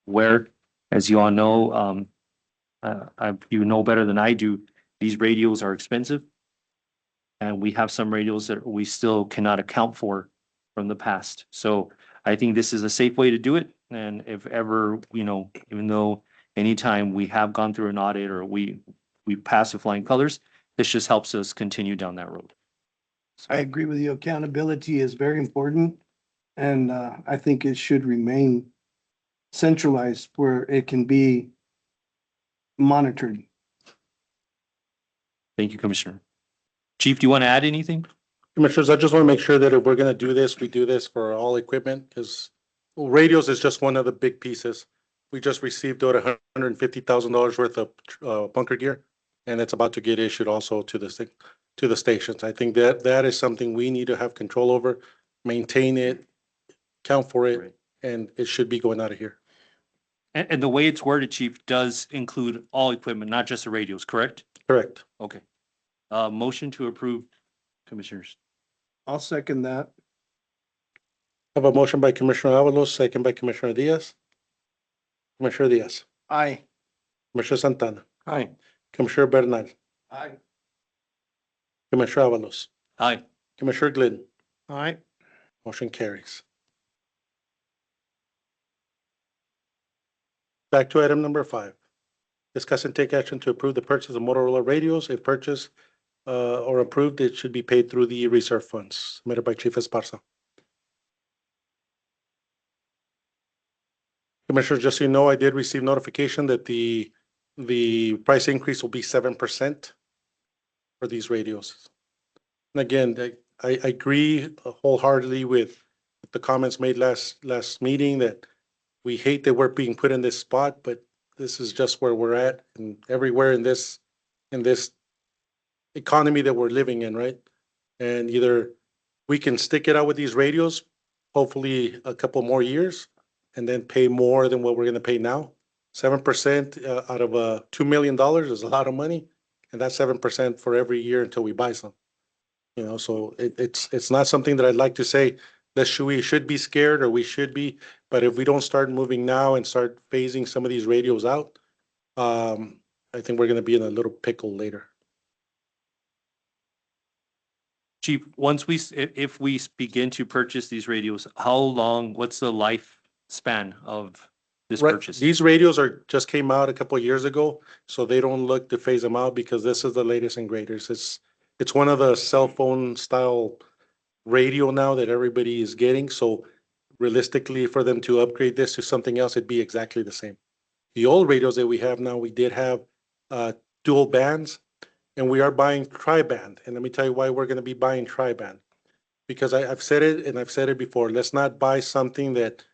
where, as you all know, you know better than I do, these radios are expensive. And we have some radios that we still cannot account for from the past. So I think this is a safe way to do it. And if ever, even though anytime we have gone through an audit or we pass with flying colors, this just helps us continue down that road. I agree with you. Accountability is very important. And I think it should remain centralized where it can be monitored. Thank you, Commissioner. Chief, do you want to add anything? Commissioners, I just want to make sure that if we're going to do this, we do this for all equipment because radios is just one of the big pieces. We just received over $150,000 worth of bunker gear, and it's about to get issued also to the stations. I think that is something we need to have control over, maintain it, count for it, Right. and it should be going out of here. And the way it's worded, Chief, does include all equipment, not just the radios, correct? Correct. Okay. Motion to approve, Commissioners. I'll second that. I have a motion by Commissioner Avalos, second by Commissioner Diaz. Commissioner Diaz, Aye. Commissioner Santana, Aye. Commissioner Bernal, Aye. Commissioner Avalos, Aye. Commissioner Glidden. Aye. Motion carries. Back to item number 5. Discuss and take action to approve the purchase of Motorola radios. If purchased or approved, it should be paid through the reserve funds submitted by Chief Esparza. Commissioners, just so you know, I did receive notification that the price increase will be 7% for these radios. And again, I agree wholeheartedly with the comments made last meeting that we hate that we're being put in this spot, but this is just where we're at and everywhere in this economy that we're living in, right? And either we can stick it out with these radios, hopefully a couple more years, and then pay more than what we're going to pay now. 7% out of $2 million is a lot of money, and that's 7% for every year until we buy some. So it's not something that I'd like to say that we should be scared or we should be, but if we don't start moving now and start phasing some of these radios out, I think we're going to be in a little pickle later. Chief, if we begin to purchase these radios, what's the lifespan of this Right, purchase? these radios just came out a couple of years ago, so they don't look to phase them out because this is the latest and greatest. It's one of the cell phone style radio now that everybody is getting. So realistically, for them to upgrade this to something else, it'd be exactly the same. The old radios that we have now, we did have dual bands, and we are buying tri-band. And let me tell you why we're going to be buying tri-band. Because I've said it, and I've said it before, let's not buy something that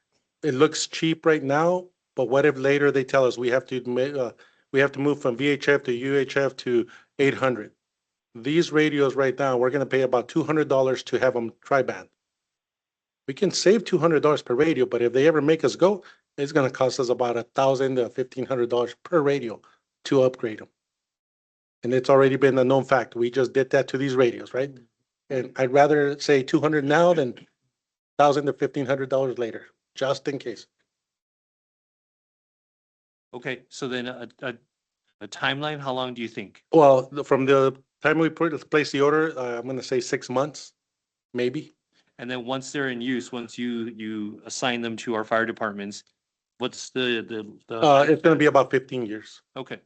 it looks cheap right now, but what if later they tell us we have to move from VHF to UHF to 800? These radios right now, we're going to pay about $200 to have them tri-band. We can save $200 per radio, but if they ever make us go, it's going to cost us about $1,000 to $1,500 per radio to upgrade them. And it's already been a known fact. We just did that to these radios, right? And I'd rather say $200 now than $1,000 to $1,500 later, just in case. Okay, so then a timeline, how long do you think? Well, from the time we place the order, I'm going to say 6 months, maybe. And then once they're in use, once you assign them to our fire departments, what's the It's going to be about 15 years. okay.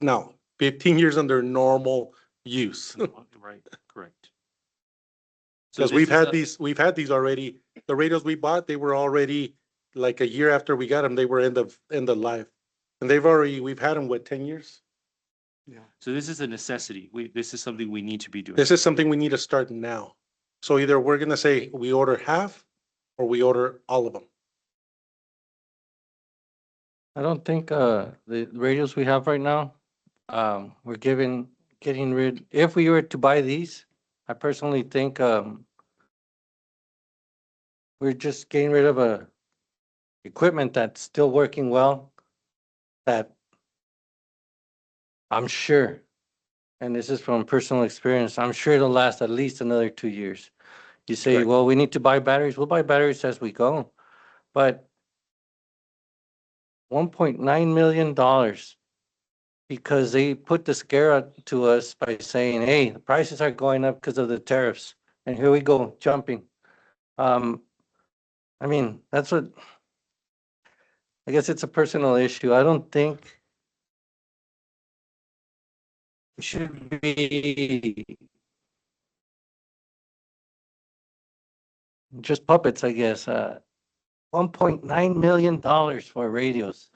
No, 15 years under normal use. Right, correct. So Because this we've had these already. The radios we bought, they were already like a year after we got them, they were end of life. And we've had them, 10 years? So this is a necessity. This is something we need to be doing. This is something we need to start now. So either we're going to say we order half or we order all of them. I don't think the radios we have right now, we're getting rid, if we were to buy these, I personally think we're just getting rid of equipment that's still working well, that I'm sure, and this is from personal experience, I'm sure it'll last at least another 2 years. You say, Correct. well, we need to buy batteries. We'll buy batteries as we go. But $1.9 million because they put the scare out to us by saying, hey, the prices are going up because of the tariffs. And here we go, jumping. I mean, that's what, I guess it's a personal issue. I don't think we should be just puppets, I guess. $1.9 million for radios.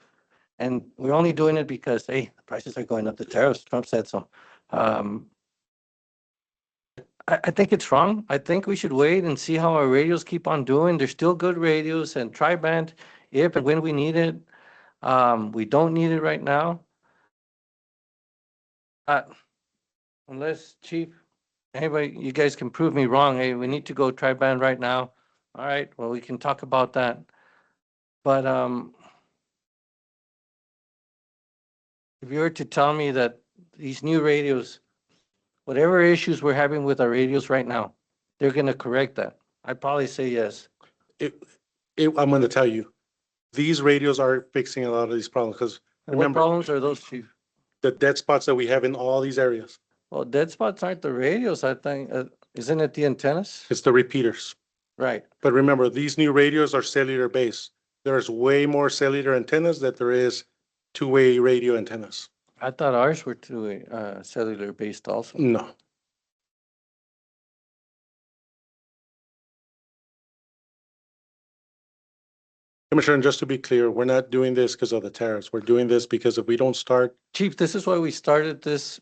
And we're only doing it because, hey, the prices are going up, the tariffs, Trump said so. I think it's wrong. I think we should wait and see how our radios keep on doing. They're still good radios, and tri-band, if and when we need it. We don't need it right now. Unless Chief, anybody, you guys can prove me wrong. Hey, we need to go tri-band right now. All right, well, we can talk about that. But if you were to tell me that these new radios, whatever issues we're having with our radios right now, they're gonna correct that, I'd probably say yes. I'm gonna tell you, these radios are fixing a lot of these problems, because And what remember, problems are those, Chief? the dead spots that we have in all these areas, Well, dead spots aren't the radios, I think. Isn't it the antennas? it's the repeaters. Right. But remember, these new radios are cellular based. There's way more cellular antennas than there is two-way radio antennas. I thought ours were two cellular based also. No. Commissioner, and just to be clear, we're not doing this because of the tariffs. We're doing this because if we don't start, Chief, this is why we started this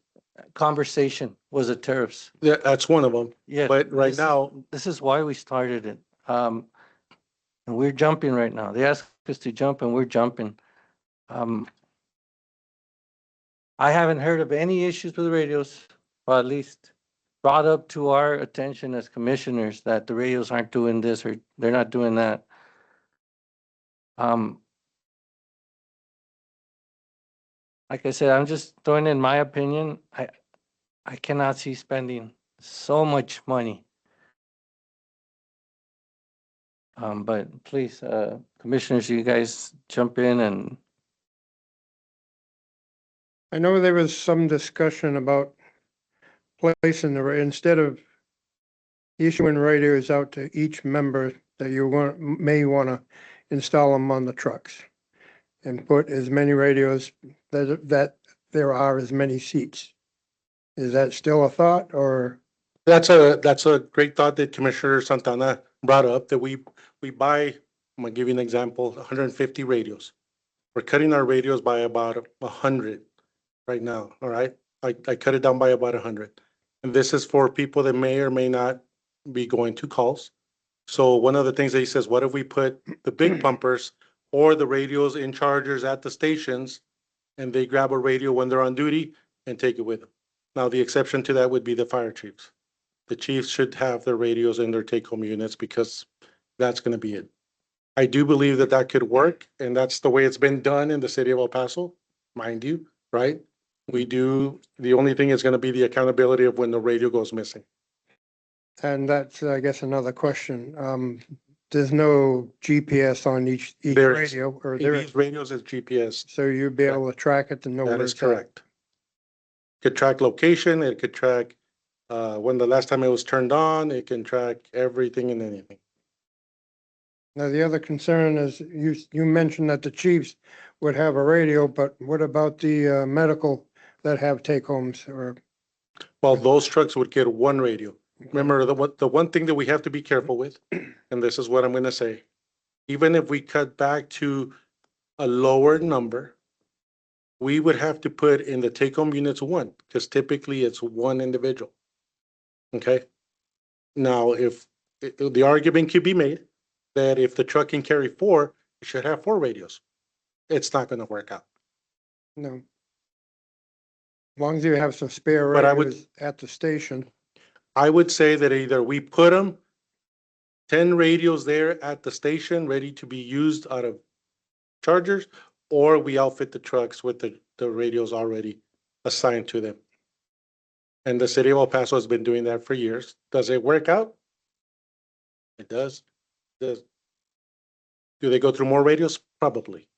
conversation, was the tariffs. that's one of them. Yeah. But right this is- now, This is why we started it. And we're jumping right now. They asked us to jump and we're jumping. I haven't heard of any issues with the radios, or at least brought up to our attention as commissioners that the radios aren't doing this or they're not doing that. Like I said, I'm just throwing in my opinion. I cannot see spending so much money. But please, commissioners, you guys jump in and I know there was some discussion about placing instead of issuing radios out to each member that you may want to install them on the trucks and put as many radios that there are as many seats. Is that still a thought, or? that's a great thought that Commissioner Santana brought up, that we buy, I'm gonna give you an example, 150 radios. We're cutting our radios by about 100 right now, all right? I cut it down by about 100. And this is for people that may or may not be going to calls. So one of the things that he says, what if we put the big pumpers or the radios in chargers at the stations, and they grab a radio when they're on duty and take it with them? Now, the exception to that would be the fire chiefs. The chiefs should have their radios in their take-home units because that's gonna be it. I do believe that that could work, and that's the way it's been done in the city of El Paso, mind you, right? We do, the only thing is gonna be the accountability of when the radio goes missing. And that's, I guess, another question. There's no GPS on each There is. radio, or there is, These radios is GPS. so you'd be able to track it to know That where is it's at. correct. Could track location, it could track when the last time it was turned on, it can track everything and anything. Now, the other concern is you mentioned that the chiefs would have a radio, but what about the medical that have take-homes or? Well, those trucks would get one radio. Remember, the one thing that we have to be careful with, and this is what I'm gonna say, even if we cut back to a lower number, we would have to put in the take-home units one, because typically it's one individual. Okay? Now, if the argument could be made that if the truck can carry four, it should have four radios. It's not gonna work out. No. As long as you have some spare But I would- radios at the station. I would say that either we put them 10 radios there at the station, ready to be used out of chargers, or we outfit the trucks with the radios already assigned to them. And the city of El Paso has been doing that for years. Does it work out? It does. Do they go through more radios? Probably.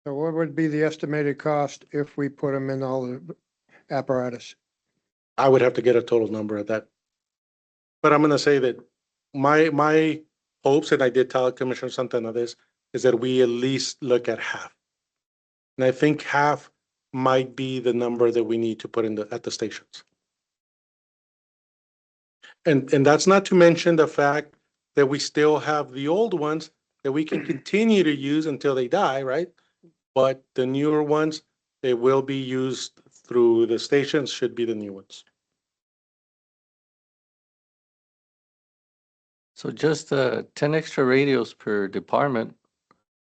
So what would be the estimated cost if we put them in all the apparatus? I would have to get a total number of that. But I'm gonna say that my hopes, and I did tell Commissioner Santana this, is that we at least look at half. And I think half might be the number that we need to put in at the stations. And that's not to mention the fact that we still have the old ones that we can continue to use until they die, right? But the newer ones, they will be used through the stations, should be the new ones. So just 10 extra radios per department,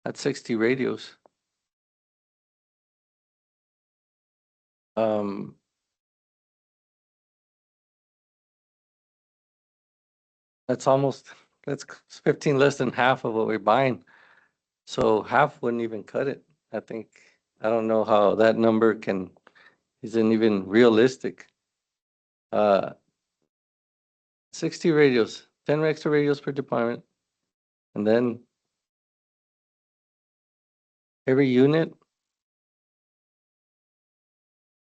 that's 60 radios. Um, that's 15 less than half of what we're buying. So half wouldn't even cut it. I don't know how that number isn't even realistic. 60 radios, 10 extra radios per department. And then every unit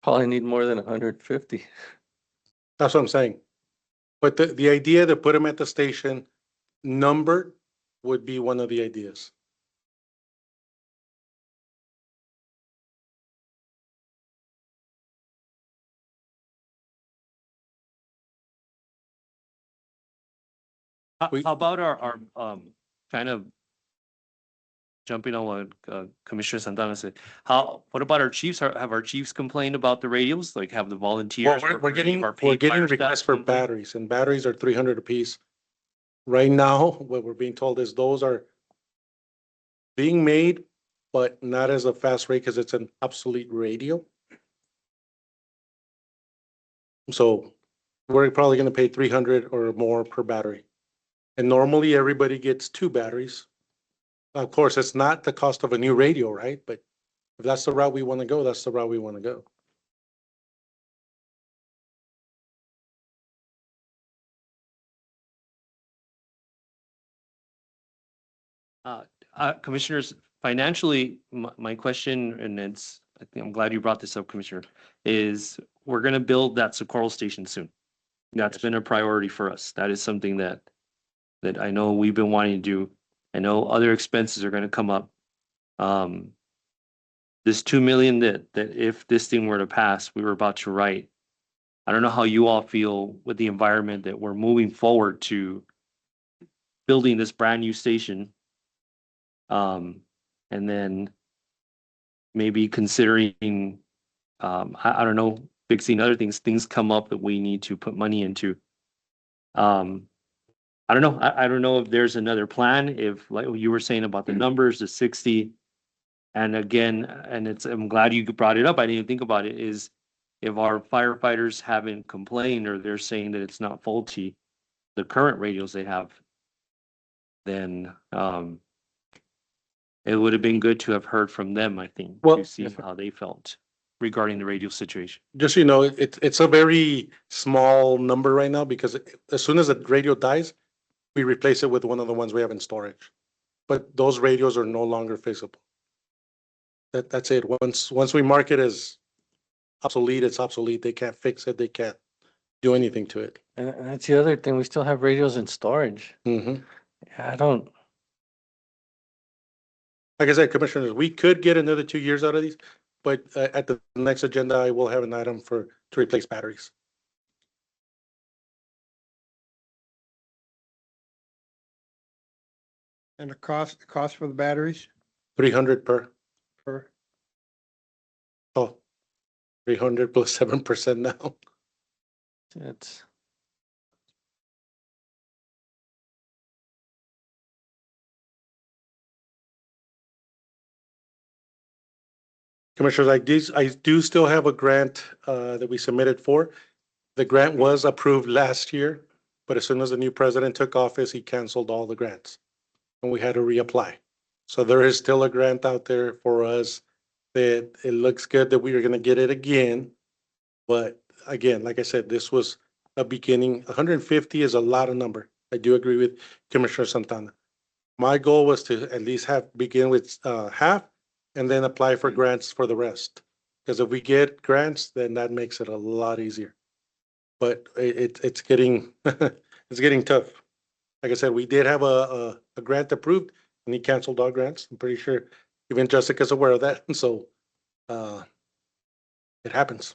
probably need more than 150. That's what I'm saying. But the idea to put them at the station numbered would be one of the ideas. We- How about our, kind of jumping on what Commissioner Santana said, what about our chiefs? Have our chiefs complained about the radios? Like have the Well, volunteers? we're getting, our we're paid getting fire staff requests for complain? batteries, and batteries are 300 apiece. Right now, what we're being told is those are being made, but not as a fast rate because it's an obsolete radio. So we're probably gonna pay 300 or more per battery. And normally everybody gets 2 batteries. Of course, it's not the cost of a new radio, right? But if that's the route we want to go, that's the route we want to go. Commissioners, financially, my question, and I think I'm glad you brought this up, Commissioner, is we're gonna build that Socorro station soon. That's been a priority for us. That is something that I know we've been wanting to do. I know other expenses are gonna come up. This 2 million that if this thing were to pass, we were about to write. I don't know how you all feel with the environment that we're moving forward to building this brand new station. And then maybe considering, I don't know, fixing other things come up that we need to put money into. I don't know. I don't know if there's another plan, if like you were saying about the numbers, the 60. And again, I'm glad you brought it up. I didn't even think about it, is if our firefighters haven't complained or they're saying that it's not faulty, the current radios they have, then, it would have been good to have heard from them, I think, Well- to see how they felt regarding the radio situation. Just so you know, it's a very small number right now because as soon as the radio dies, we replace it with one of the ones we have in storage. But those radios are no longer fixable. That's it. Once we mark it as obsolete, it's obsolete. They can't fix it. They can't do anything to it. And that's the other thing, we still have radios in storage. Mhm. I don't, Like I said, Commissioners, we could get another 2 years out of these, but at the next agenda, I will have an item to replace batteries. And the cost for the batteries 300 per, per, 300 plus 7% now. it's, Commissioners, I do still have a grant that we submitted for. The grant was approved last year, but as soon as the new president took office, he canceled all the grants. And we had to reapply. So there is still a grant out there for us that it looks good that we are gonna get it again. But again, like I said, this was a beginning. 150 is a lot of number. I do agree with Commissioner Santana. My goal was to at least begin with half and then apply for grants for the rest. Because if we get grants, then that makes it a lot easier. But it's getting, it's getting tough. Like I said, we did have a grant approved and he canceled all grants. I'm pretty sure even Jessica's aware of that. So, it happens.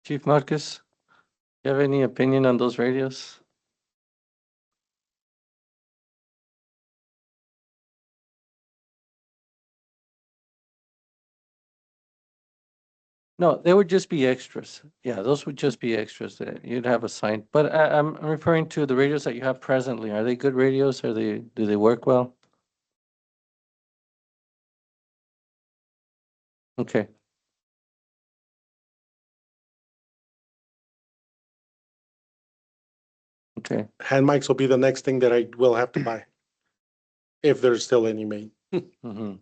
Chief Marcus, you have any opinion on those radios? No, they would just be extras. Yeah, those would just be extras that you'd have assigned. But I'm referring to the radios that you have presently. Are they good radios? Do they work well? Okay. Okay. Hand mics will be the next thing that I will have to buy. If there's still any made. Mhm.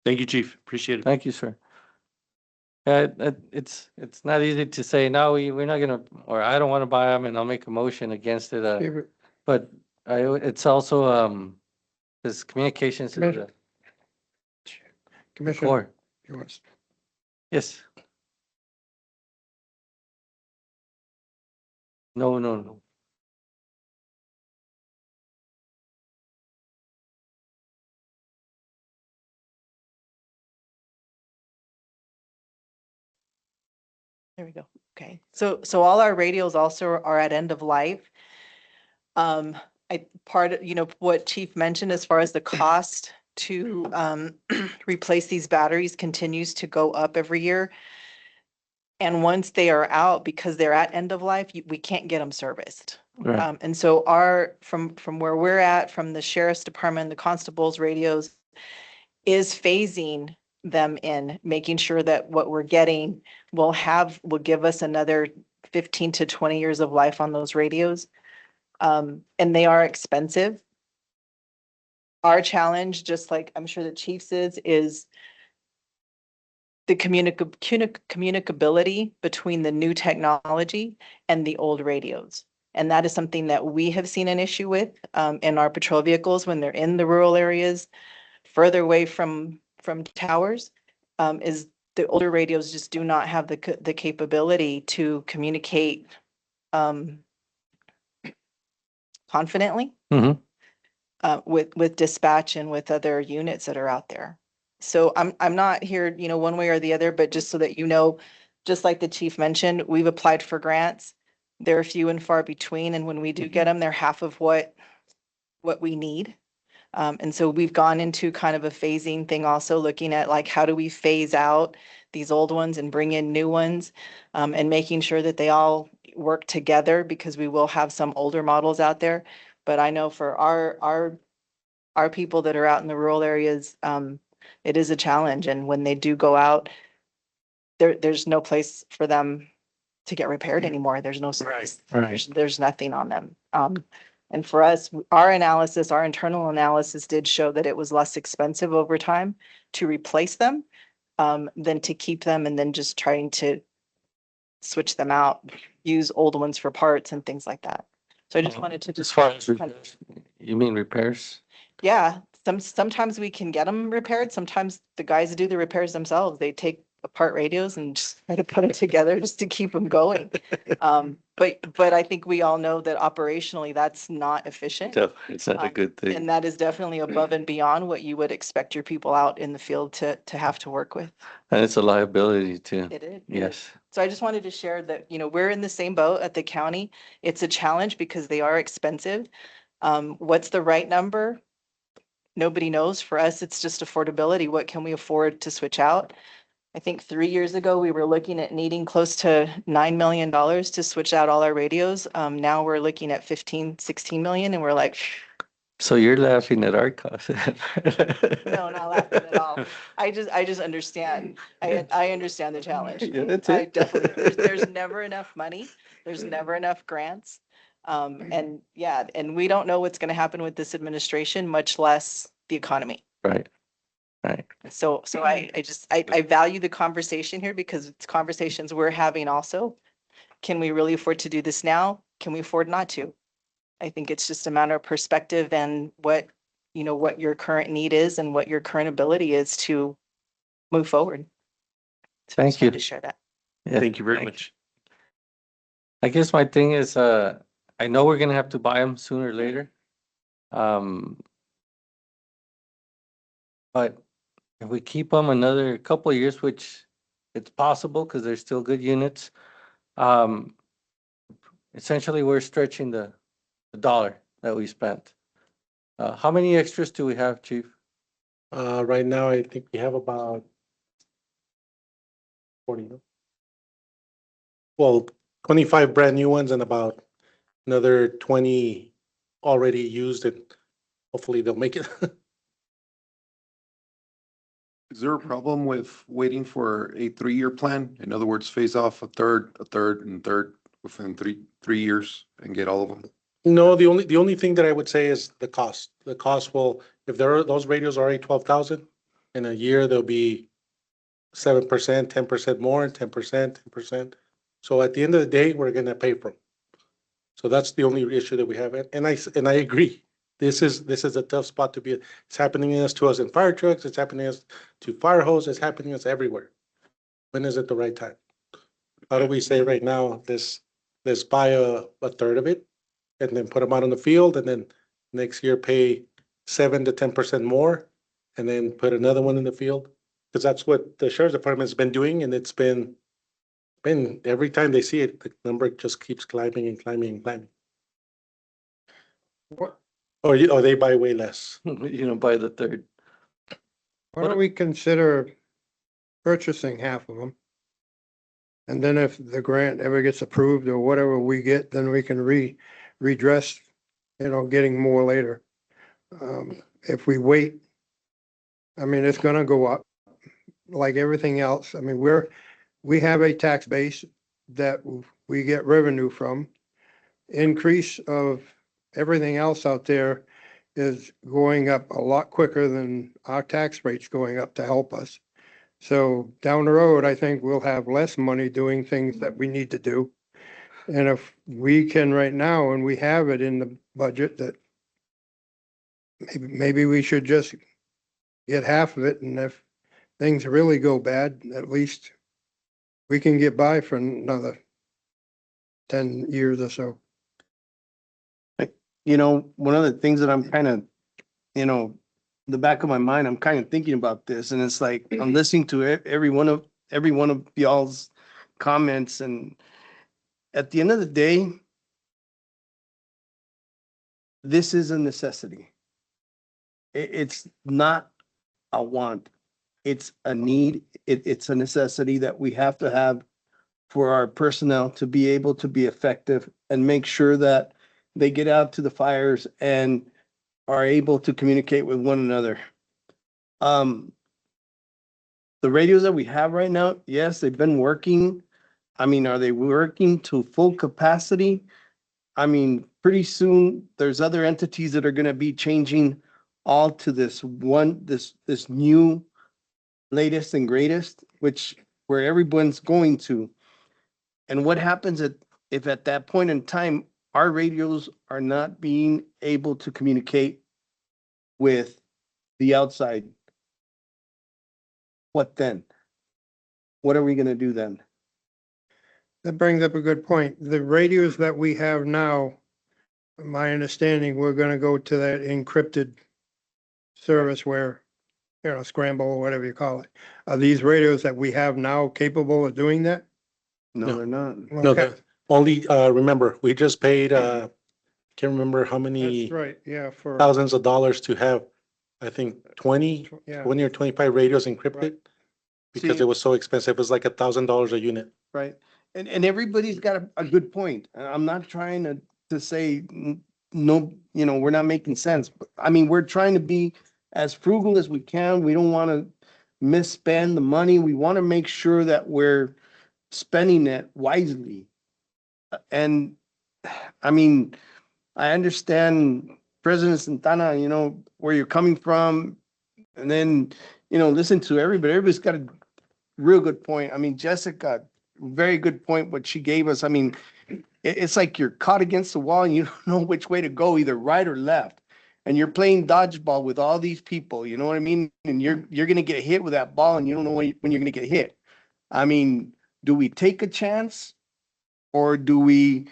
Thank you, Chief. Appreciate it. Thank you, sir. It's not easy to say, no, we're not gonna, or I don't want to buy them and I'll make a motion against it. Favorite But it's also, this communications is Commissioner. the Commissioner, core. you want- Yes. No. There we go. Okay, so all our radios also are at end of life. Part of, what Chief mentioned as far as the cost to replace these batteries continues to go up every year. And once they are out, because they're at end of life, we can't get them serviced. Right. And so from where we're at, from the sheriff's department, the constables' radios, is phasing them in, making sure that what we're getting will give us another 15 to 20 years of life on those radios. And they are expensive. Our challenge, just like I'm sure the chief's is the communicability between the new technology and the old radios. And that is something that we have seen an issue with in our patrol vehicles when they're in the rural areas, further away from towers, is the older radios just do not have the capability to communicate confidently Mhm. with dispatch and with other units that are out there. So I'm not here, one way or the other, but just so that just like the chief mentioned, we've applied for grants. They're few and far between, and when we do get them, they're half of what we need. And so we've gone into kind of a phasing thing, also looking at like, how do we phase out these old ones and bring in new ones, and making sure that they all work together, because we will have some older models out there. But I know for our people that are out in the rural areas, it is a challenge. And when they do go out, there's no place for them to get repaired anymore. There's no space. Right. There's nothing on them. And for us, our internal analysis did show that it was less expensive over time to replace them than to keep them and then just trying to switch them out, use old ones for parts and things like that. So I just wanted to As just, far as repairs, you mean repairs? yeah, sometimes we can get them repaired. Sometimes the guys do the repairs themselves. They take apart radios and just try to put it together just to keep them going. But I think we all know that operationally that's not efficient. It's not a good thing. And that is definitely above and beyond what you would expect your people out in the field to have to work with. And it's a liability too. It is. Yes. So I just wanted to share that, we're in the same boat at the county. It's a challenge because they are expensive. What's the right number? Nobody knows. For us, it's just affordability. What can we afford to switch out? I think 3 years ago, we were looking at needing close to $9 million to switch out all our radios. Now we're looking at 15, 16 million, and we're like, So you're laughing at our cost. no, not laughing at all. I just understand. I understand the challenge. Yeah, that's I it. definitely, there's never enough money. There's never enough grants. And yeah, and we don't know what's going to happen with this administration, much less the economy. Right. So I value the conversation here because it's conversations we're having also. Can we really afford to do this now? Can we afford not to? I think it's just a matter of perspective and what, you know, what your current need is and what your current ability is to move forward. So I Thank just wanted you. To share that. Yeah, Thank you very thank much. I guess my thing is, I know we're gonna have to buy them sooner or later. But if we keep them another couple of years, which it's possible because they're still good units, um, essentially we're stretching the dollar that we spent. How many extras do we have, Chief? Right now, I think we have about 40. No? Well, 25 brand new ones and about another 20 already used, and hopefully they'll make it. Is there a problem with waiting for a 3-year plan? In other words, phase off a third, and third within three years and get all of them? No, the only thing that I would say is the cost. The cost will, if those radios are already 12,000, in a year, they'll be 7%, 10% more, 10%, 10%. So at the end of the day, we're gonna pay for them. So that's the only issue that we have. And I agree. This is a tough spot to be. It's happening to us in fire trucks. It's happening to us to fire hose. It's happening to us everywhere. When is it the right time? How do we say right now, let's buy a third of it and then put them out on the field, and then next year pay 7 to 10% more and then put another one in the field? Because that's what the sheriff's department's been doing, and it's been every time they see it, the number just keeps climbing and climbing and climbing. What, Or they buy way less. You know, by the third. why don't we consider purchasing half of them? And then if the grant ever gets approved or whatever we get, then we can redress, getting more later. If we wait, I mean, it's gonna go up like everything else. I mean, we have a tax base that we get revenue from. Increase of everything else out there is going up a lot quicker than our tax rates going up to help us. So down the road, I think we'll have less money doing things that we need to do. And if we can right now, and we have it in the budget, that maybe we should just get half of it, and if things really go bad, at least we can get by for another 10 years or so. You know, one of the things that I'm kind of, the back of my mind, I'm kind of thinking about this, and it's like, I'm listening to every one of y'all's comments, and at the end of the day, this is a necessity. It's not a want. It's a need. It's a necessity that we have to have for our personnel to be able to be effective and make sure that they get out to the fires and are able to communicate with one another. The radios that we have right now, yes, they've been working. I mean, are they working to full capacity? I mean, pretty soon, there's other entities that are gonna be changing all to this new latest and greatest, where everyone's going to. And what happens if at that point in time, our radios are not being able to communicate with the outside? What then? What are we gonna do then? That brings up a good point. The radios that we have now, my understanding, we're gonna go to that encrypted service where, scramble or whatever you call it. Are these radios that we have now capable of doing that? No, No. they're not. No, Okay, only, remember, we just paid, can't remember how many that's right, yeah, for, thousands of dollars to have, I think, 20 yeah. or 25 radios encrypted. Right. Because See- it was so expensive. It was like $1,000 a unit. Right, and everybody's got a good point. I'm not trying to say, no, we're not making sense. But I mean, we're trying to be as frugal as we can. We don't want to misspend the money. We want to make sure that we're spending it wisely. And, I mean, I understand President Santana, where you're coming from. And then, listen to everybody. Everybody's got a real good point. I mean, Jessica, very good point what she gave us. I mean, it's like you're caught against the wall and you don't know which way to go, either right or left. And you're playing dodgeball with all these people, you know what I mean? And you're gonna get hit with that ball and you don't know when you're gonna get hit. I mean, do we take a chance? Or do we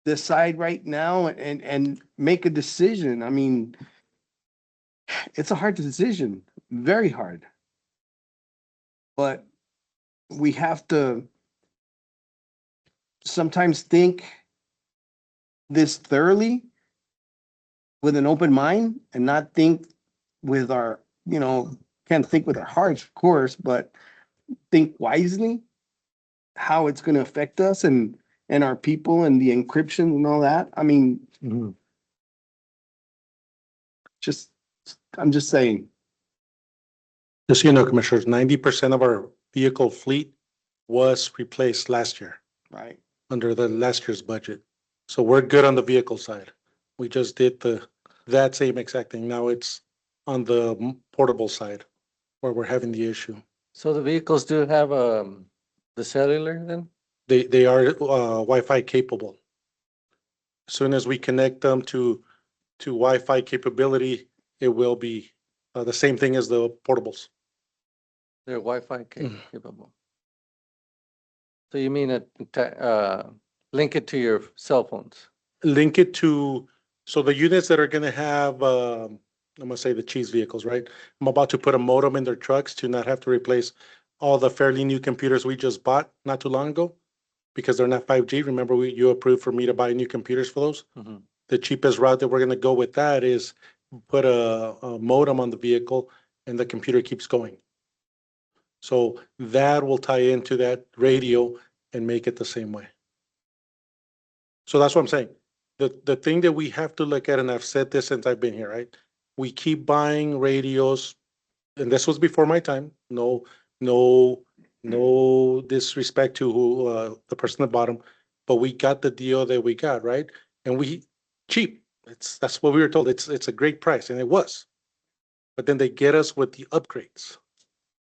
decide right now and make a decision? I mean, it's a hard decision, very hard. But we have to sometimes think this thoroughly with an open mind and not think with our, can't think with our hearts, of course, but think wisely how it's going to affect us and our people and the encryption and all that. I mean, just, I'm just saying. Just so you know, Commissioners, 90% of our vehicle fleet was replaced last year Right. under the last year's budget. So we're good on the vehicle side. We just did that same exact thing. Now it's on the portable side where we're having the issue. So the vehicles do have, the cellular then? They are Wi-Fi capable. As soon as we connect them to Wi-Fi capability, it will be the same thing as the portables. They're Wi-Fi Mm. capable. So you mean link it to your cell phones? Link it to, so the units that are gonna have, I'm gonna say the cheese vehicles, right? I'm about to put a modem in their trucks to not have to replace all the fairly new computers we just bought not too long ago because they're not 5G. Remember, you approved for me to buy new computers for those? Mhm. The cheapest route that we're gonna go with that is put a modem on the vehicle and the computer keeps going. So that will tie into that radio and make it the same way. So that's what I'm saying. The thing that we have to look at, and I've said this since I've been here, right? We keep buying radios, and this was before my time. No disrespect to who, the person that bought them, but we got the deal that we got, right? And cheap. That's what we were told. It's a great price, and it was. But then they get us with the upgrades.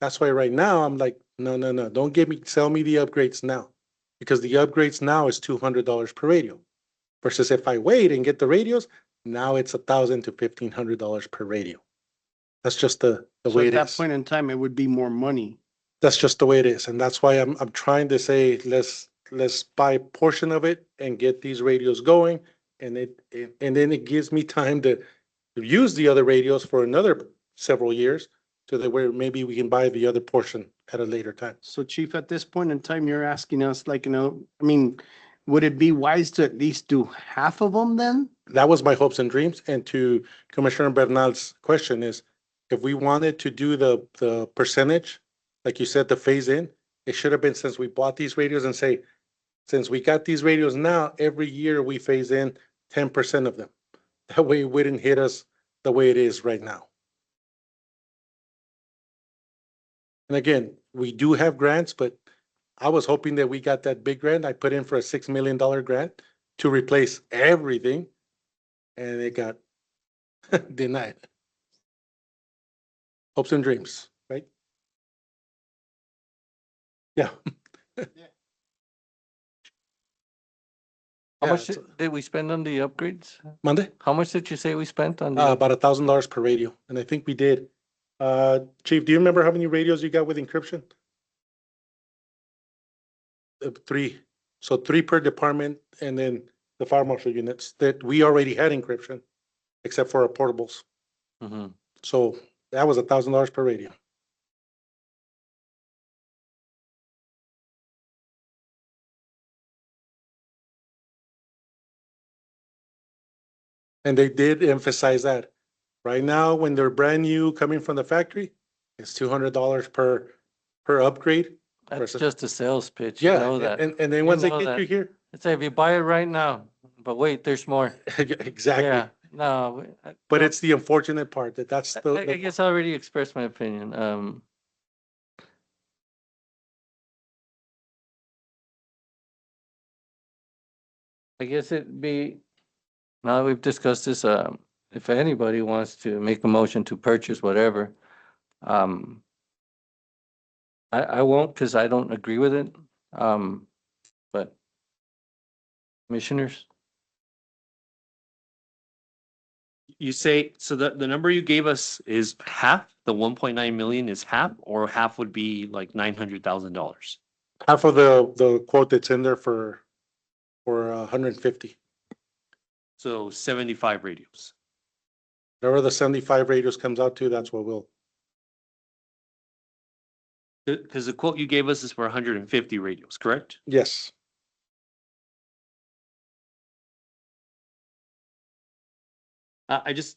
That's why right now I'm like, no, don't sell me the upgrades now. Because the upgrades now is $200 per radio. Versus if I wait and get the radios, now it's $1,000 to $1,500 per radio. That's just the So way at it that is. point in time, it would be more money. That's just the way it is. And that's why I'm trying to say, let's buy a portion of it and get these radios going. And then it gives me time to use the other radios for another several years so that where maybe we can buy the other portion at a later time. So Chief, at this point in time, you're asking us like, I mean, would it be wise to at least do half of them then? That was my hopes and dreams. And to Commissioner Bernal's question is, if we wanted to do the percentage, like you said, the phase in, it should have been since we bought these radios and say, since we got these radios now, every year we phase in 10% of them. That way it wouldn't hit us the way it is right now. And again, we do have grants, but I was hoping that we got that big grant. I put in for a $6 million grant to replace everything, and it got denied. Hopes and dreams, right? Yeah. How Yeah, much it's, did we spend on the upgrades? Monday? How much did you say we spent on the? About $1,000 per radio, and I think we did. Chief, do you remember how many radios you got with encryption? 3. So 3 per department, and then the fire marshal units that we already had encryption, except for our portables. Mhm. So that was $1,000 per radio. And they did emphasize that. Right now, when they're brand new coming from the factory, it's $200 per upgrade. That's versus- just a sales pitch. You Yeah, know that. and then You once they know get that. you here, It's like if you buy it right now, but wait, there's more. exactly. Yeah, no. But no, it's the unfortunate part that's I guess I already expressed my opinion. I guess it'd be, now that we've discussed this, if anybody wants to make a motion to purchase whatever, I won't because I don't agree with it. But Commissioners? You say, so the number you gave us is half, the 1.9 million is half, or half would be like $900,000? Half of the quote that's in there for 150. So 75 radios. Whatever the 75 radios comes out to, that's what we'll, Because the quote you gave us is for 150 radios, correct? yes. I just,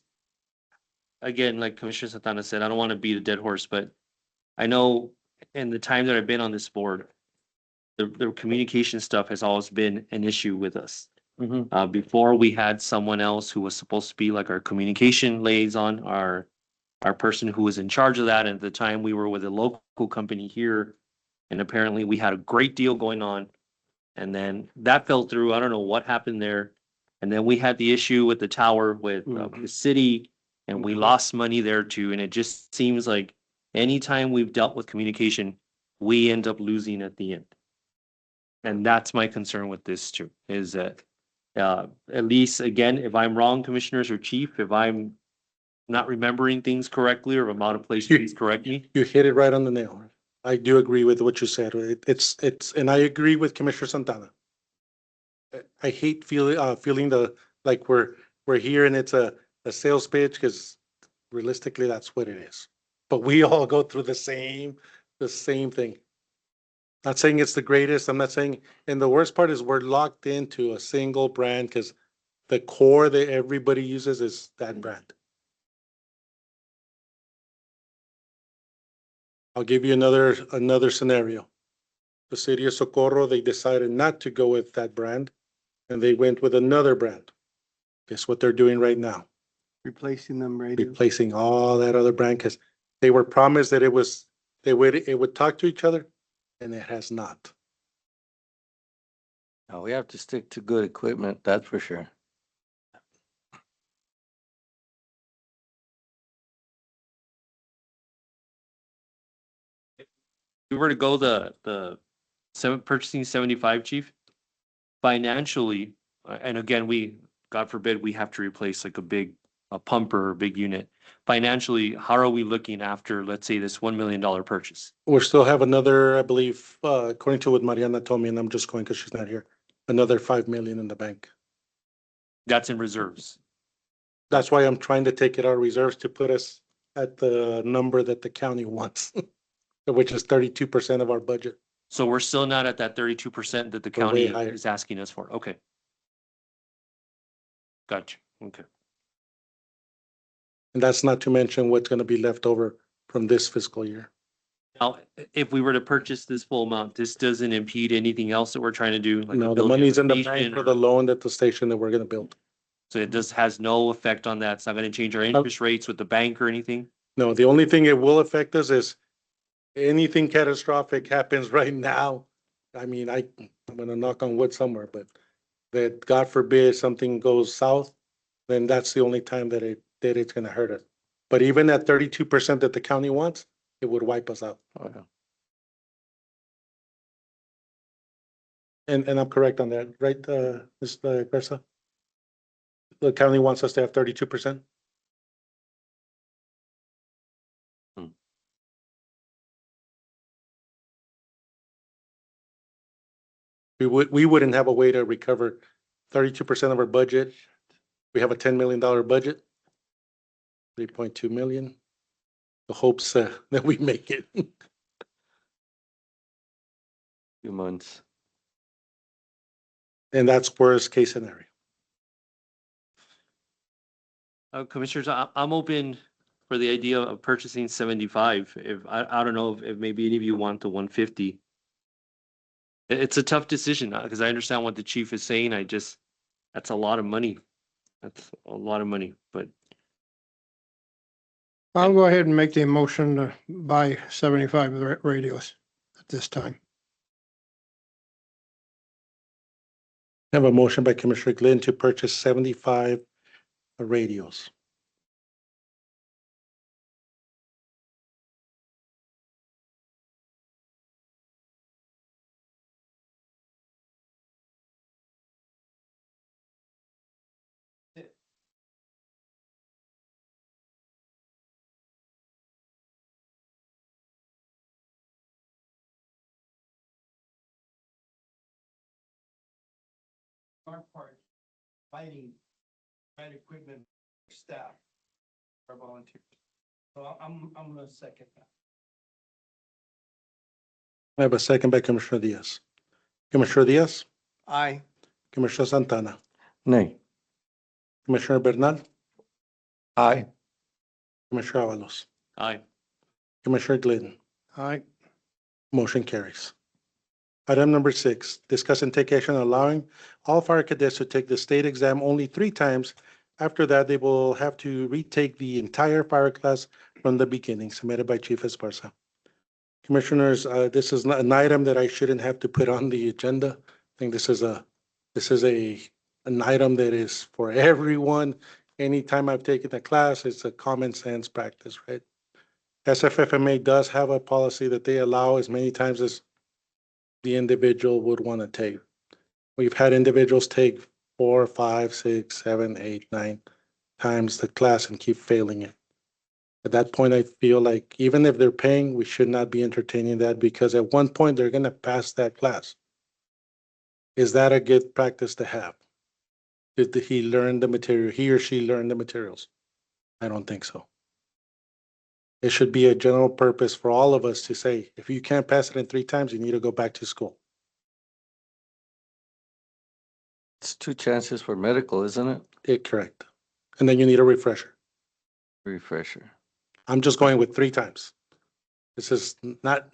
again, like Commissioner Santana said, I don't want to beat a dead horse, but I know in the time that I've been on this board, the communication stuff has always been an issue with us. Mm-hmm. Before we had someone else who was supposed to be like our communication liaison, our person who was in charge of that. And at the time we were with a local company here. And apparently we had a great deal going on. And then that fell through. I don't know what happened there. And then we had the issue with the tower with the city, and we lost money there too. And it just seems like anytime we've dealt with communication, we end up losing at the end. And that's my concern with this too, is that at least, again, if I'm wrong, commissioners or chief, if I'm not remembering things correctly or if I'm out of place, please correct me. You hit it right on the nail. I do agree with what you said. It's, and I agree with Commissioner Santana. I hate feeling like we're here and it's a sales pitch, because realistically, that's what it is. But we all go through the same thing. Not saying it's the greatest, I'm not saying, and the worst part is we're locked into a single brand because the core that everybody uses is that brand. I'll give you another scenario. The city of Socorro, they decided not to go with that brand and they went with another brand. Guess what they're doing right now? Replacing them radios. Replacing all that other brand because they were promised that it would talk to each other, and it has not. No, we have to stick to good equipment, that's for sure. We were to go purchasing 75, chief, financially, and again, God forbid, we have to replace like a pumper or big unit. Financially, how are we looking after, let's say, this $1 million purchase? We still have another, I believe, according to what Mariana told me, and I'm just going because she's not here, another 5 million in the bank. That's in reserves. That's why I'm trying to take it out of reserves to put us at the number that the county wants, which is 32% of our budget. So we're still not at that 32% that the We're way county higher. is asking us for. Okay. Gotcha. Okay. And that's not to mention what's gonna be left over from this fiscal year. Now, if we were to purchase this full amount, this doesn't impede anything else that we're trying to do? like No, the building money's in the station bank for or- the loan at the station that we're gonna build. So it has no effect on that. It's not going to change our interest rates with the bank or anything? No, the only thing it will affect us is anything catastrophic happens right now. I mean, I'm gonna knock on wood somewhere, but that God forbid something goes south, then that's the only time that it's gonna hurt us. But even at 32% that the county wants, it would wipe us out. Oh, yeah. And I'm correct on that, right, Ms. Garza? The county wants us to have 32%? We wouldn't have a way to recover 32% of our budget. We have a $10 million budget. 3.2 million. The hopes that we make it. Few months. And that's worst case scenario. Commissioners, I'm open for the idea of purchasing 75. I don't know if maybe any of you want the 150. It's a tough decision because I understand what the chief is saying. That's a lot of money. That's a lot of money, but I'll go ahead and make the motion to buy 75 radios at this time. I have a motion by Commissioner Glenn to purchase 75 radios. our part, fighting, fight equipment, staff, our volunteers. So I'm gonna second that. I have a second by Commissioner Diaz. Commissioner Diaz, Aye. Commissioner Santana, Nay. Commissioner Bernal, Aye. Commissioner Avalos, Aye. Commissioner Glidden. Aye. Motion carries. Item number 6, discuss and take action allowing all fire cadets to take the state exam only 3 times. After that, they will have to retake the entire fire class from the beginning, submitted by Chief Esparza. Commissioners, this is not an item that I shouldn't have to put on the agenda. I think this is an item that is for everyone. Anytime I've taken a class, it's a common sense practice, right? SFFMA does have a policy that they allow as many times as the individual would want to take. We've had individuals take 4, 5, 6, 7, 8, 9 times the class and keep failing it. At that point, I feel like even if they're paying, we should not be entertaining that because at one point they're going to pass that class. Is that a good practice to have? Did he learn the material? He or she learn the materials? I don't think so. It should be a general purpose for all of us to say, if you can't pass it in 3 times, you need to go back to school. It's 2 chances for medical, isn't it? Correct. And then you need a refresher. Refresher. I'm just going with 3 times. This is not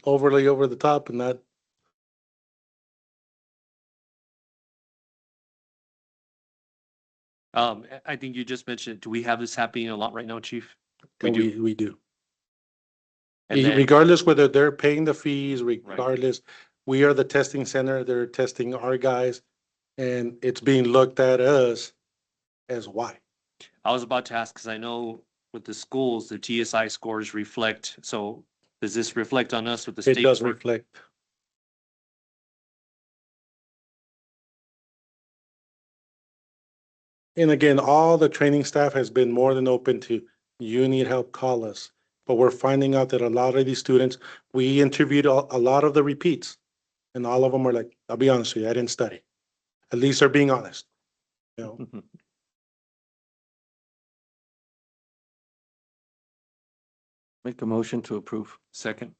overly over the top and not. I think you just mentioned, do we have this happening a lot right now, Chief? We do. We do. And then, Regardless whether they're paying the fees, regardless, we are the testing center, they're testing our guys, and it's being looked at us as why. I was about to ask, because I know with the schools, the GSI scores reflect, so does this reflect on us with the It state? does score? reflect. And again, all the training staff has been more than open to, you need help, call us. But we're finding out that a lot of these students, we interviewed a lot of the repeats. And all of them are like, I'll be honest with you, I didn't study. At least they're being honest. You know, Make a motion to approve. Second.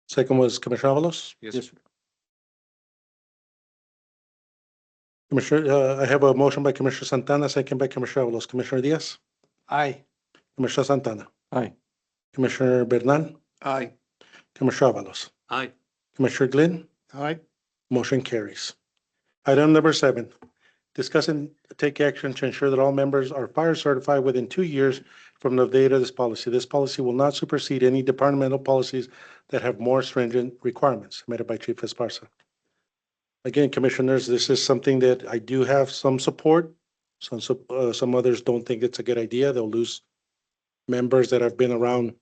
second was Commissioner Avalos. Yes. Commissioner, I have a motion by Commissioner Santana, second by Commissioner Avalos. Commissioner Diaz, Aye. Commissioner Santana, Aye. Commissioner Bernal, Aye. Commissioner Avalos, Aye. Commissioner Glenn, Aye. motion carries. Item number 7, discuss and take action to ensure that all members are fire certified within 2 years from the date of this policy. This policy will not supersede any departmental policies that have more stringent requirements, submitted by Chief Esparza. Again, Commissioners, this is something that I do have some support. Some others don't think it's a good idea. They'll lose members that have been around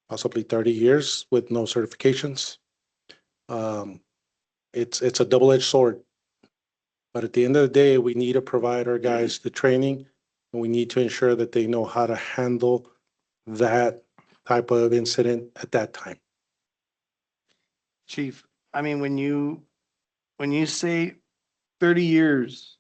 possibly 30 years with no certifications. It's a double-edged sword. But at the end of the day, we need to provide our guys the training, and we need to ensure that they know how to handle that type of incident at that time. Chief, I mean, when you say 30 years,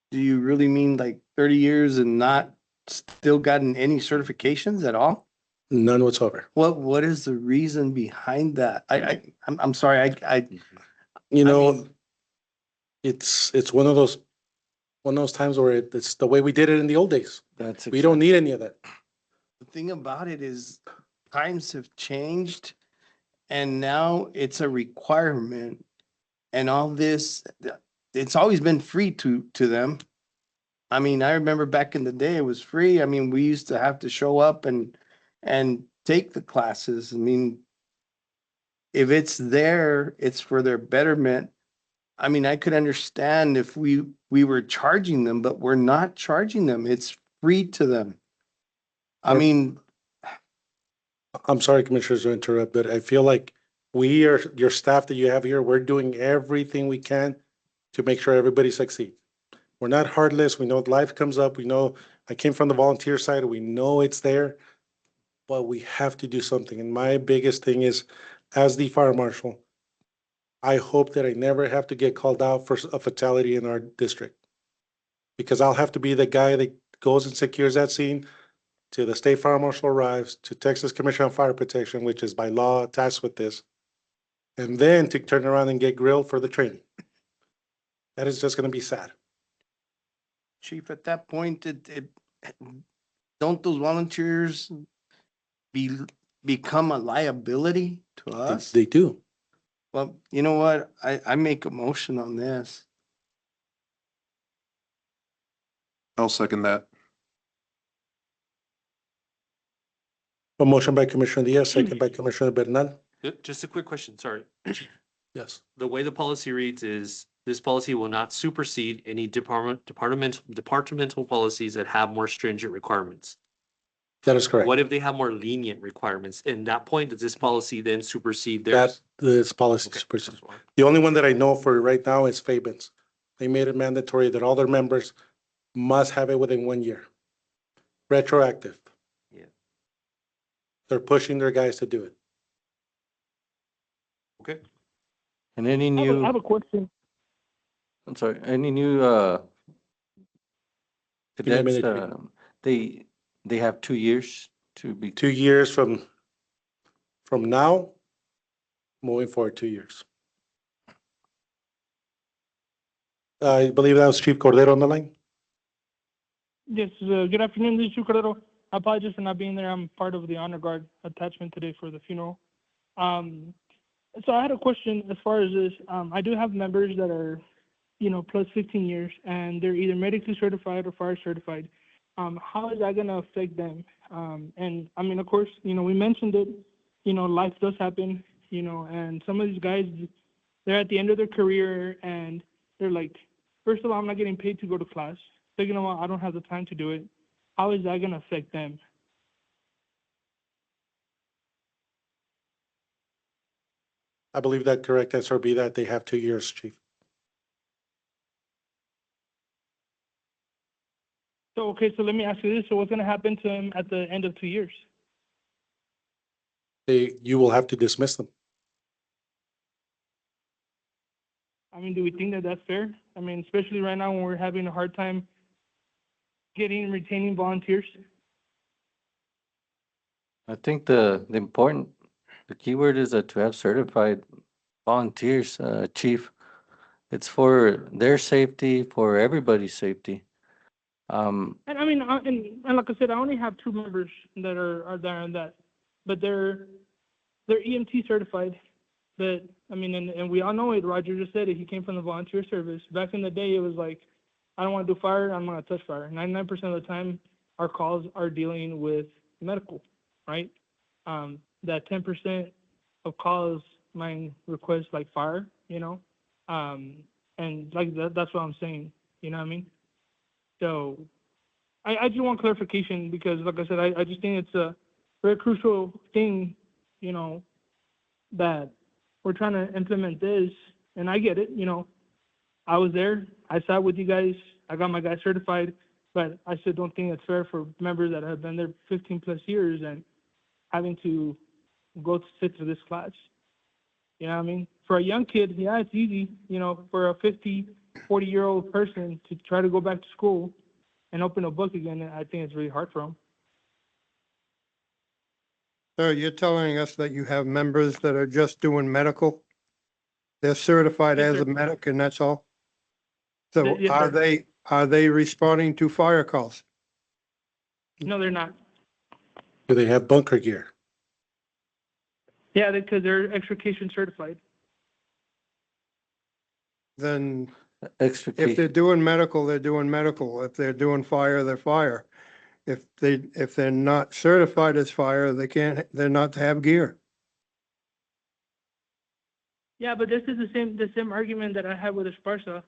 do you really mean like 30 years and not still gotten any certifications at all? None whatsoever. What is the reason behind that? I'm sorry, You know, mean- it's one of those times where it's the way we did it in the old days. That's. We don't need any of that. the thing about it is times have changed and now it's a requirement. And all this, it's always been free to them. I mean, I remember back in the day, it was free. I mean, we used to have to show up and take the classes. I mean, if it's there, it's for their betterment. I mean, I could understand if we were charging them, but we're not charging them. It's free to them. I mean, I'm sorry, Commissioners, to interrupt, but I feel like we are, your staff that you have here, we're doing everything we can to make sure everybody succeeds. We're not heartless. We know life comes up. We know I came from the volunteer side. We know it's there, but we have to do something. And my biggest thing is, as the fire marshal, I hope that I never have to get called out for a fatality in our district. Because I'll have to be the guy that goes and secures that scene to the state fire marshal arrives, to Texas Commission on Fire Protection, which is by law tasked with this. And then to turn around and get grilled for the training. That is just gonna be sad. Chief, at that point, don't those volunteers become a liability to us? They do. Well, you know what? I make a motion on this. I'll second that. A motion by Commissioner Diaz, second by Commissioner Bernal. Just a quick question, sorry. Yes. The way the policy reads is this policy will not supersede any departmental policies that have more stringent requirements. That is correct. What if they have more lenient requirements? In that point, does this policy then supersede theirs? That, this policy Okay, supersedes. that's fine. The only one that I know for right now is Fabens. They made it mandatory that all their members must have it within 1 year. Retroactive. Yeah. They're pushing their guys to do it. Okay. And any I new, have a question. I'm sorry, any new, Give me a cadets, minute. they have 2 years to be, 2 years from now, moving forward 2 years. I believe that was Chief Cordero on the line. Yes, good afternoon, this is Chief Cordero. I apologize for not being there. I'm part of the honor guard attachment today for the funeral. So I had a question as far as this. I do have members that are, plus 15 years, and they're either medically certified or fire certified. How is that going to affect them? And I mean, of course, we mentioned it, life does happen, and some of these guys, they're at the end of their career and they're like, first of all, I'm not getting paid to go to class. Second of all, I don't have the time to do it. How is that going to affect them? I believe that correct answer would be that they have 2 years, Chief. So, okay, so let me ask you this. So what's going to happen to them at the end of 2 years? You will have to dismiss them. I mean, do we think that that's fair? I mean, especially right now when we're having a hard time getting and retaining volunteers. I think the keyword is to have certified volunteers, chief. It's for their safety, for everybody's safety. And I mean, and like I said, I only have 2 members that are there on that, but they're EMT certified. But I mean, and we all know it. Roger just said it. He came from the volunteer service. Back in the day, it was like, I don't want to do fire. I'm going to touch fire. 99% of the time, our calls are dealing with medical, right? That 10% of calls might request like fire, and like that's what I'm saying. You know what I mean? So I just want clarification because, like I said, I just think it's a very crucial thing, that we're trying to implement this. And I get it, I was there. I sat with you guys. I got my guy certified. But I still don't think it's fair for members that have been there 15 plus years and having to go to sit through this class. You know what I mean? For a young kid, yeah, it's easy. For a 50, 40-year-old person to try to go back to school and open a book again, I think it's really hard for them. So you're telling us that you have members that are just doing medical? They're certified Yes, as sir. a medic and that's all? So Yes, are sir. they responding to fire calls? No, they're not. Do they have bunker gear? Yeah, because they're extrication certified. Then if extrication. they're doing medical, they're doing medical. If they're doing fire, they're fire. If they're not certified as fire, they're not to have gear. Yeah, but this is the same argument that I had with Esparza.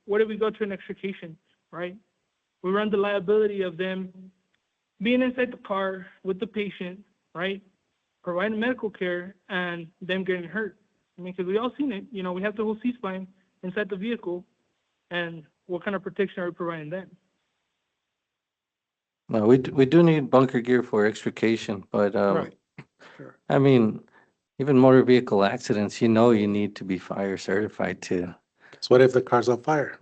What if we go to an extrication, right? We run the liability of them being inside the car with the patient, right? Providing medical care and them getting hurt. I mean, because we all seen it. We have the whole C-spine inside the vehicle, and what kind of protection are we providing them? No, we do need bunker gear for extrication, but, Right. Sure. I mean, even motor vehicle accidents, you know you need to be fire certified too. So what if the car's on fire?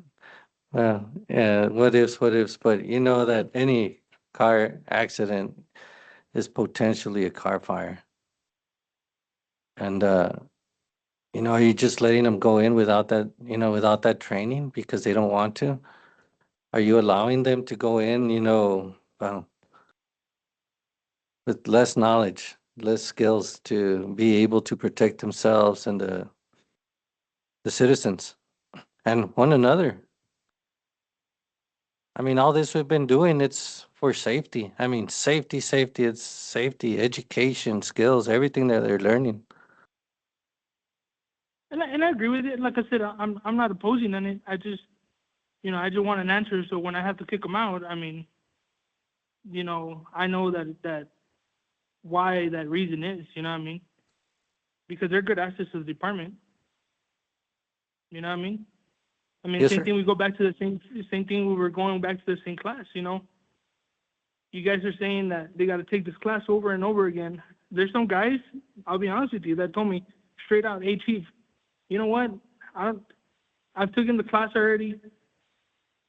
Well, yeah, what ifs, but you know that any car accident is potentially a car fire. And, you know, are you just letting them go in without that, without that training because they don't want to? Are you allowing them to go in, well, with less knowledge, less skills to be able to protect themselves and the citizens and one another? I mean, all this we've been doing, it's for safety. I mean, safety, it's safety, education, skills, everything that they're learning. And I agree with it. Like I said, I'm not opposing it. I just want an answer. So when I have to kick them out, I mean, I know that why that reason is. You know what I mean? Because they're good assets to the department. You know what I mean? I mean, Yes, same sir. thing. We go back to the same thing. We were going back to the same class. You guys are saying that they got to take this class over and over again. There's some guys, I'll be honest with you, that told me straight out, "Hey, Chief, you know what? I've taken the class already.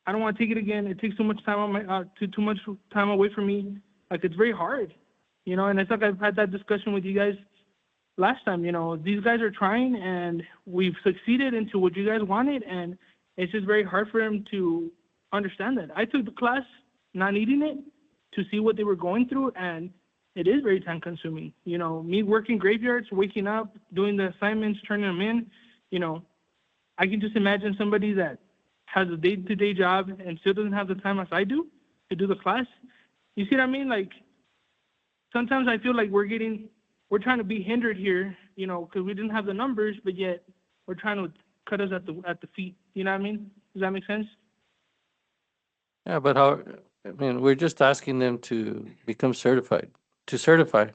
I don't want to take it again. It takes too much time on my too much time away from me. Like, it's very hard, And it's like I've had that discussion with you guys last time. These guys are trying, and we've succeeded into what you guys wanted, and it's just very hard for them to understand that. I took the class not needing it to see what they were going through, and it is very time consuming. Me working graveyards, waking up, doing the assignments, turning them in, I can just imagine somebody that has a day-to-day job and still doesn't have the time as I do to do the class. You see what I mean? Like, sometimes I feel like we're trying to be hindered here, because we didn't have the numbers, but yet we're trying to cut us at the feet. You know what I mean? Does that make sense? Yeah, but we're just asking them to become certified, to certify.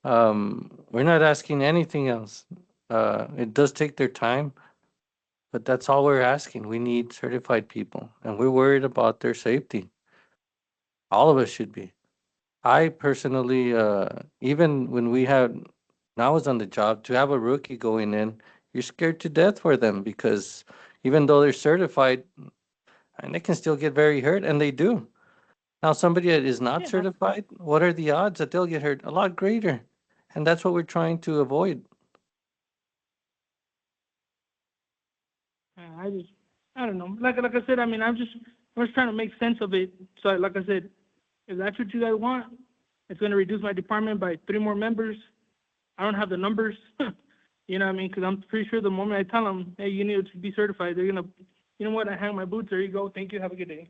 We're not asking anything else. It does take their time, but that's all we're asking. We need certified people, and we're worried about their safety. All of us should be. I personally, even when I was on the job, to have a rookie going in, you're scared to death for them because even though they're certified, and they can still get very hurt, and they do. Now, somebody that is not Yeah. certified, what are the odds that they'll get hurt? A lot greater. And that's what we're trying to avoid. I don't know. Like I said, I mean, I'm just trying to make sense of it. So, like I said, if that's what you guys want, it's going to reduce my department by 3 more members. I don't have the numbers, you know what I mean? Because I'm pretty sure the moment I tell them, hey, you need to be certified, they're going to, you know what, I hang my boots, there you go, thank you, have a good day.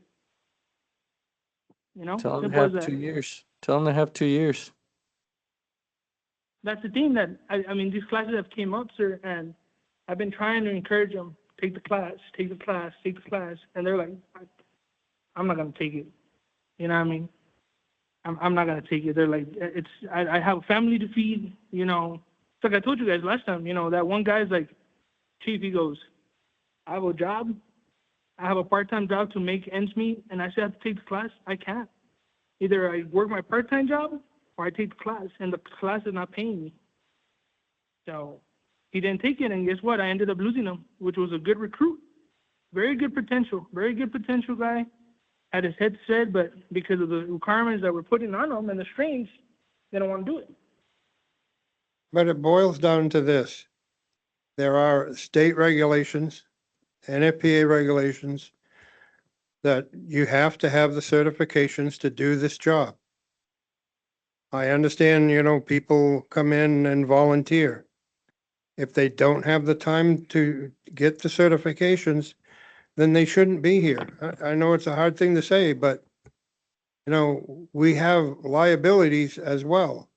Tell them they simple as have that. 2 years. Tell them they have 2 years. That's the thing that, I mean, these classes have came up, sir, and I've been trying to encourage them, take the class, and they're like, I'm not going to take it. You know what I mean? I'm not going to take it. They're like, I have a family to feed, It's like I told you guys last time, that one guy's like, Chief, he goes, I have a job. I have a part-time job to make ends meet, and I still have to take the class. I can't. Either I work my part-time job or I take the class, and the class is not paying me. So he didn't take it, and guess what? I ended up losing him, which was a good recruit. Very good potential guy. Had his head set, but because of the requirements that we're putting on him and the strains, they don't want to do it. But it boils down to this. There are state regulations, NFPA regulations, that you have to have the certifications to do this job. I understand, people come in and volunteer. If they don't have the time to get the certifications, then they shouldn't be here. I know it's a hard thing to say, but we have liabilities as well.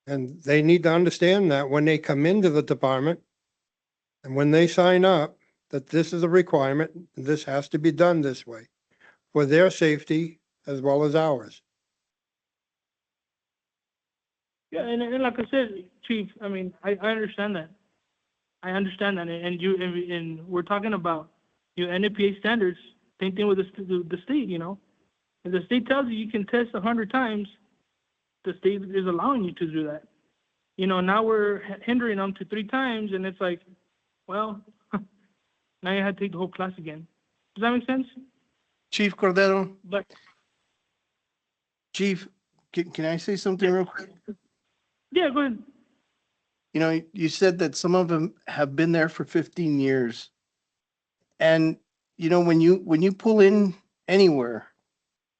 And they need to understand that when they come into the department and when they sign up, that this is a requirement, this has to be done this way for their safety as well as ours. Yeah, and like I said, Chief, I mean, I understand that. And we're talking about NFPA standards. Same thing with the state. If the state tells you can test 100 times, the state is allowing you to do that. now we're hindering them to 3 times, and it's like, well, now you had to take the whole class again. Does that make sense? Chief Cordero, But Chief, can I say something real quick? yeah, go ahead. You said that some of them have been there for 15 years. And, when you pull in anywhere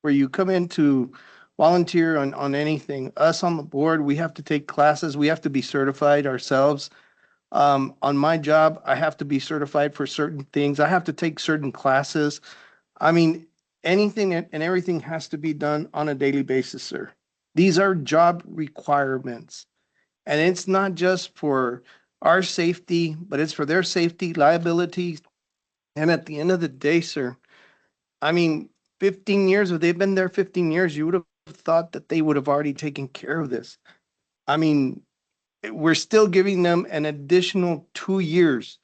where you come in to volunteer on anything, us on the board, we have to take classes, we have to be certified ourselves. On my job, I have to be certified for certain things. I have to take certain classes. I mean, anything and everything has to be done on a daily basis, sir. These are job requirements. And it's not just for our safety, but it's for their safety, liability. And at the end of the day, sir, I mean, 15 years, if they've been there 15 years, you would have thought that they would have already taken care of this. I mean, we're still giving them an additional 2 years.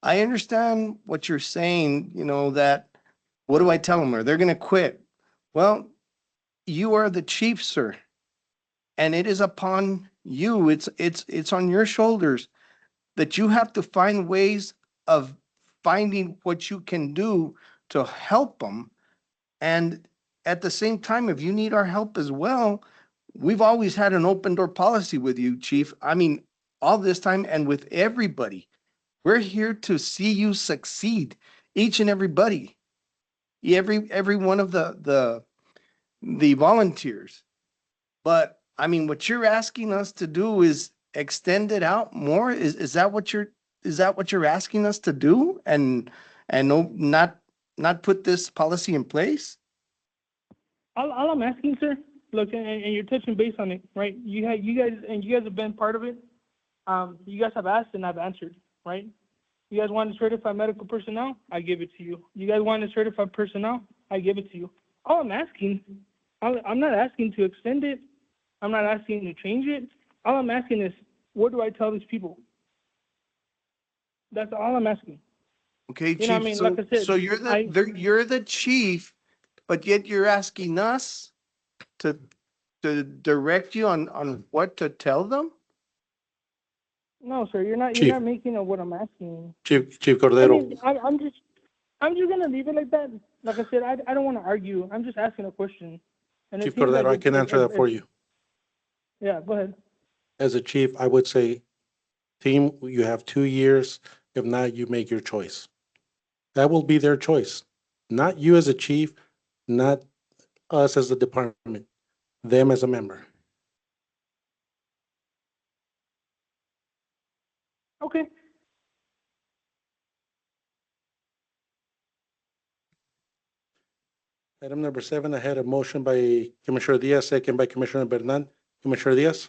I understand what you're saying, that, what do I tell them? Or they're going to quit. Well, you are the chief, sir. And it is upon you, it's on your shoulders that you have to find ways of finding what you can do to help them. And at the same time, if you need our help as well, we've always had an open door policy with you, Chief. I mean, all this time and with everybody. We're here to see you succeed, each and everybody. Every one of the volunteers. But I mean, what you're asking us to do is extend it out more? Is that what you're asking us to do? And no, not put this policy in place? All I'm asking, sir, look, and you're touching base on it, right? You guys have been part of it. You guys have asked and I've answered, right? You guys want to certify medical personnel? I give it to you. You guys want to certify personnel? I give it to you. All I'm asking, I'm not asking to extend it. I'm not asking to change it. All I'm asking is, what do I tell these people? That's all I'm asking. Okay, You know what I Chief, mean? Like I said, so you're the chief, but yet you're asking us to direct you on what to tell them? No, sir, you're not Chief. making of what I'm asking. Chief I Cordero, mean, I'm just gonna leave it like that. Like I said, I don't want to argue. I'm just asking a question. And it Chief seems Cordero, like I can answer that for you. Yeah, go ahead. As a chief, I would say, team, you have 2 years. If not, you make your choice. That will be their choice. Not you as a chief, not us as a department, them as a member. Okay. Item number 7, I had a motion by Commissioner Diaz, second by Commissioner Bernal. Commissioner Diaz,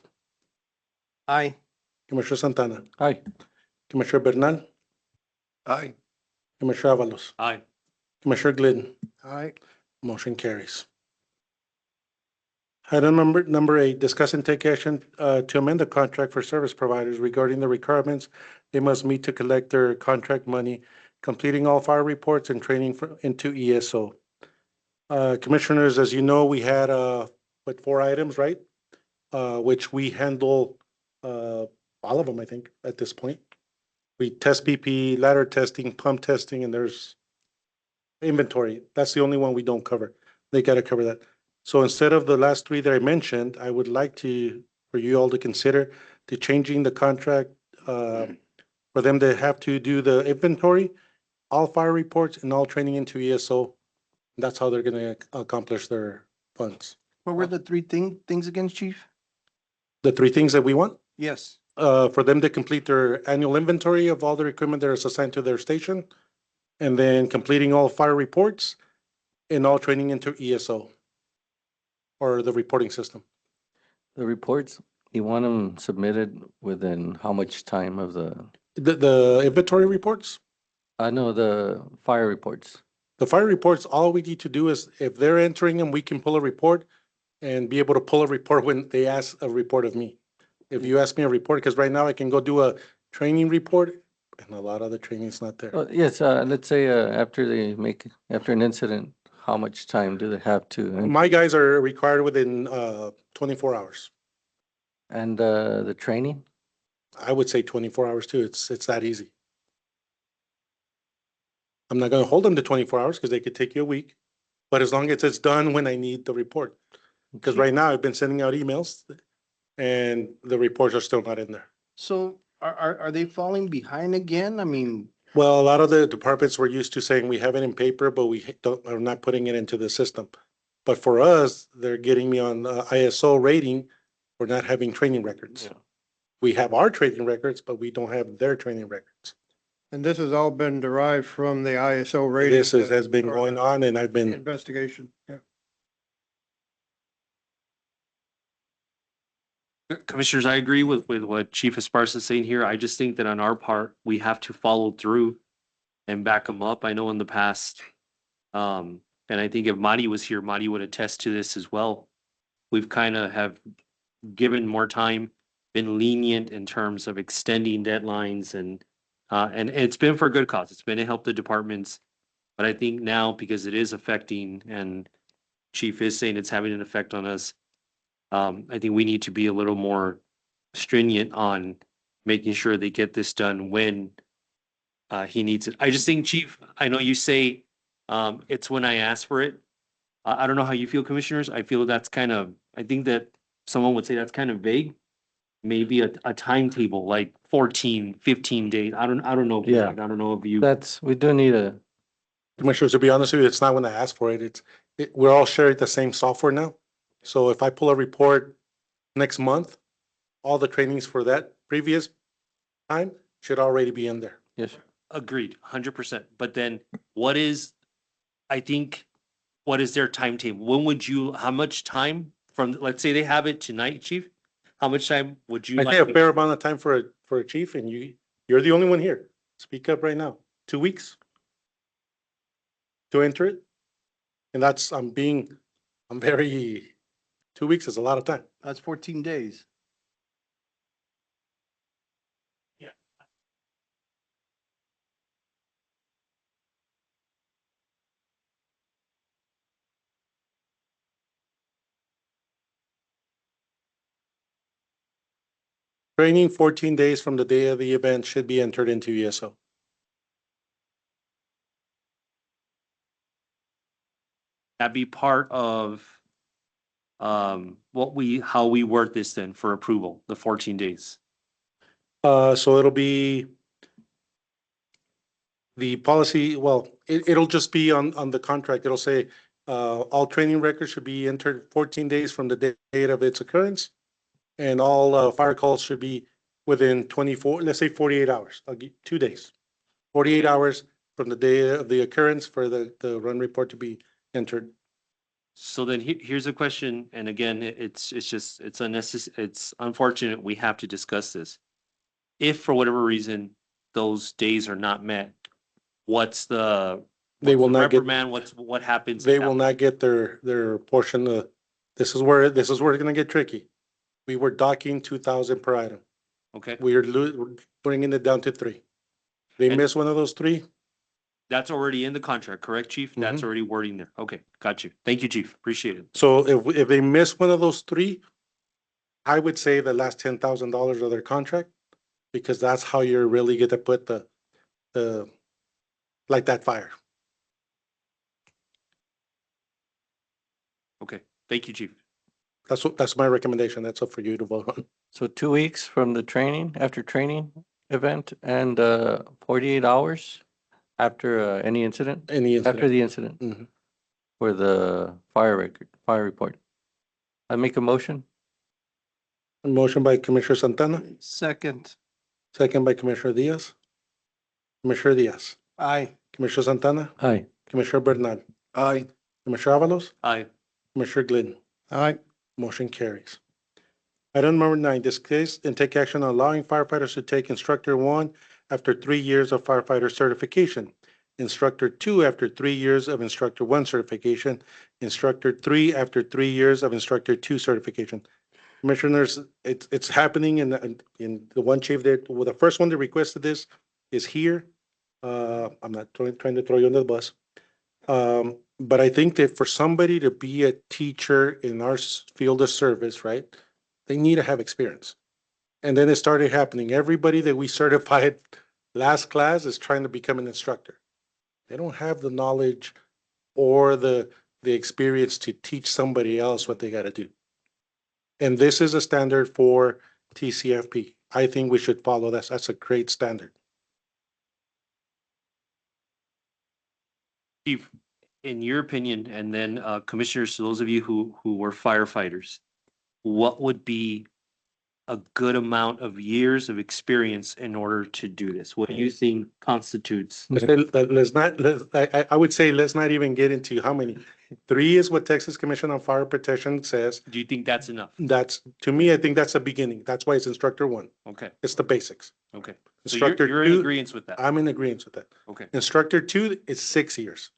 Aye. Commissioner Santana, Aye. Commissioner Bernal, Aye. Commissioner Avalos, Aye. Commissioner Glidden. Aye. Motion carries. Item number 8, discuss and take action to amend the contract for service providers regarding the requirements they must meet to collect their contract money, completing all fire reports and training into ESO. Commissioners, as you know, we had 4 items, right? Which we handle all of them, I think, at this point. We test PP, ladder testing, pump testing, and there's inventory. That's the only one we don't cover. They got to cover that. So instead of the last 3 that I mentioned, I would like for you all to consider changing the contract for them to have to do the inventory, all fire reports, and all training into ESO. That's how they're going to accomplish their funds. What were the 3 things again, Chief? The 3 things that we want, Yes. for them to complete their annual inventory of all their equipment that is assigned to their station, and then completing all fire reports and all training into ESO or the reporting system. The reports, you want them submitted within how much time of The inventory reports, I know the fire reports. the fire reports, all we need to do is if they're entering them, we can pull a report and be able to pull a report when they ask a report of me. If you ask me a report, because right now I can go do a training report and a lot of the training's not there. Yes, let's say after an incident, how much time do they have to? My guys are required within 24 hours. And the training? I would say 24 hours too. It's that easy. I'm not gonna hold them to 24 hours because they could take you a week. But as long as it's done when I need the report. Because right now I've been sending out emails and the reports are still not in there. So are they falling behind again? I mean, Well, a lot of the departments were used to saying we have it in paper, but we don't, are not putting it into the system. But for us, they're getting me on ISO rating for not having training records. Yeah. We have our training records, but we don't have their training records. And this has all been derived from the ISO rating. Has been going on and I've been, Investigation, yeah. Commissioners, I agree with what Chief Esparza is saying here. I just think that on our part, we have to follow through and back them up. I know in the past, and I think if Marty was here, Marty would attest to this as well. We've kind of have given more time, been lenient in terms of extending deadlines and it's been for a good cause. It's been to help the departments. But I think now, because it is affecting, and Chief is saying it's having an effect on us, I think we need to be a little more stringent on making sure they get this done when he needs it. I just think, Chief, I know you say it's when I ask for it. I don't know how you feel, commissioners. I feel that's kind of, I think that someone would say that's kind of vague. Maybe a timetable, like 14, 15 days. I don't know. Yeah. I don't know if you. We do need a, Commissioners, to be honest with you, it's not when I ask for it. We're all sharing the same software now. So if I pull a report next month, all the trainings for that previous time should already be in there. yes, sir. Agreed, 100%. But then what is, I think, what is their timetable? When would you, how much time from, let's say they have it tonight, Chief? How much time would you I like? say a fair amount of time for a chief and you're the only one here. Speak up right now. 2 weeks to enter it. And that's, I'm 2 weeks is a lot of time. that's 14 days. Training 14 days from the day of the event should be entered into ESO. That be part of how we work this then for approval, the 14 days. So it'll be the policy, well, it'll just be on the contract. It'll say, all training records should be entered 14 days from the date of its occurrence. And all fire calls should be within 24, let's say 48 hours. I'll give 2 days. 48 hours from the day of the occurrence for the run report to be entered. So then here's a question, and again, it's just, it's unnecessary, it's unfortunate we have to discuss this. If for whatever reason, those days are not met, what's the? They will not get, reprimand, what happens? they will not get their portion of, this is where it's gonna get tricky. We were docking 2,000 per item. Okay, We're bringing it down to 3. They And- miss one of those 3, that's already in the contract, correct, Chief? That's already wording there. Okay, got you. Thank you, Chief. Appreciate it. so if they miss one of those 3, I would say the last $10,000 of their contract, because that's how you're really gonna put the like that fire. Okay, thank you, Chief. That's my recommendation. That's up for you to vote on. So 2 weeks from the training, after training event, and 48 hours after any incident, Any after incident. the incident Mhm. for the fire report. I make a motion. Motion by Commissioner Santana, Second, second by Commissioner Diaz. Commissioner Diaz, aye. Commissioner Santana, Aye. Commissioner Bernal, Aye. Commissioner Avalos, Aye. Commissioner Glidden. All right, Motion carries. Item number 9, discuss and take action on allowing firefighters to take instructor 1 after 3 years of firefighter certification, instructor 2 after 3 years of instructor 1 certification, instructor 3 after 3 years of instructor 2 certification. Commissioners, it's happening in the one chief that, well, the first one that requested this is here. I'm not trying to throw you under the bus. But I think that for somebody to be a teacher in our field of service, right? They need to have experience. And then it started happening. Everybody that we certified last class is trying to become an instructor. They don't have the knowledge or the experience to teach somebody else what they got to do. And this is a standard for TCFP. I think we should follow that. That's a great standard. Chief, in your opinion, and then commissioners, to those of you who were firefighters, what would be a good amount of years of experience in order to do this? What do you think constitutes? I would say let's not even get into how many. 3 is what Texas Commission on Fire Protection says. Do you think that's enough? That's, to me, I think that's a beginning. That's why it's instructor 1. Okay, It's the basics. okay. So you're Instructor in 2, agreement with that? I'm in agreement with that. Okay. Instructor 2 is 6 years.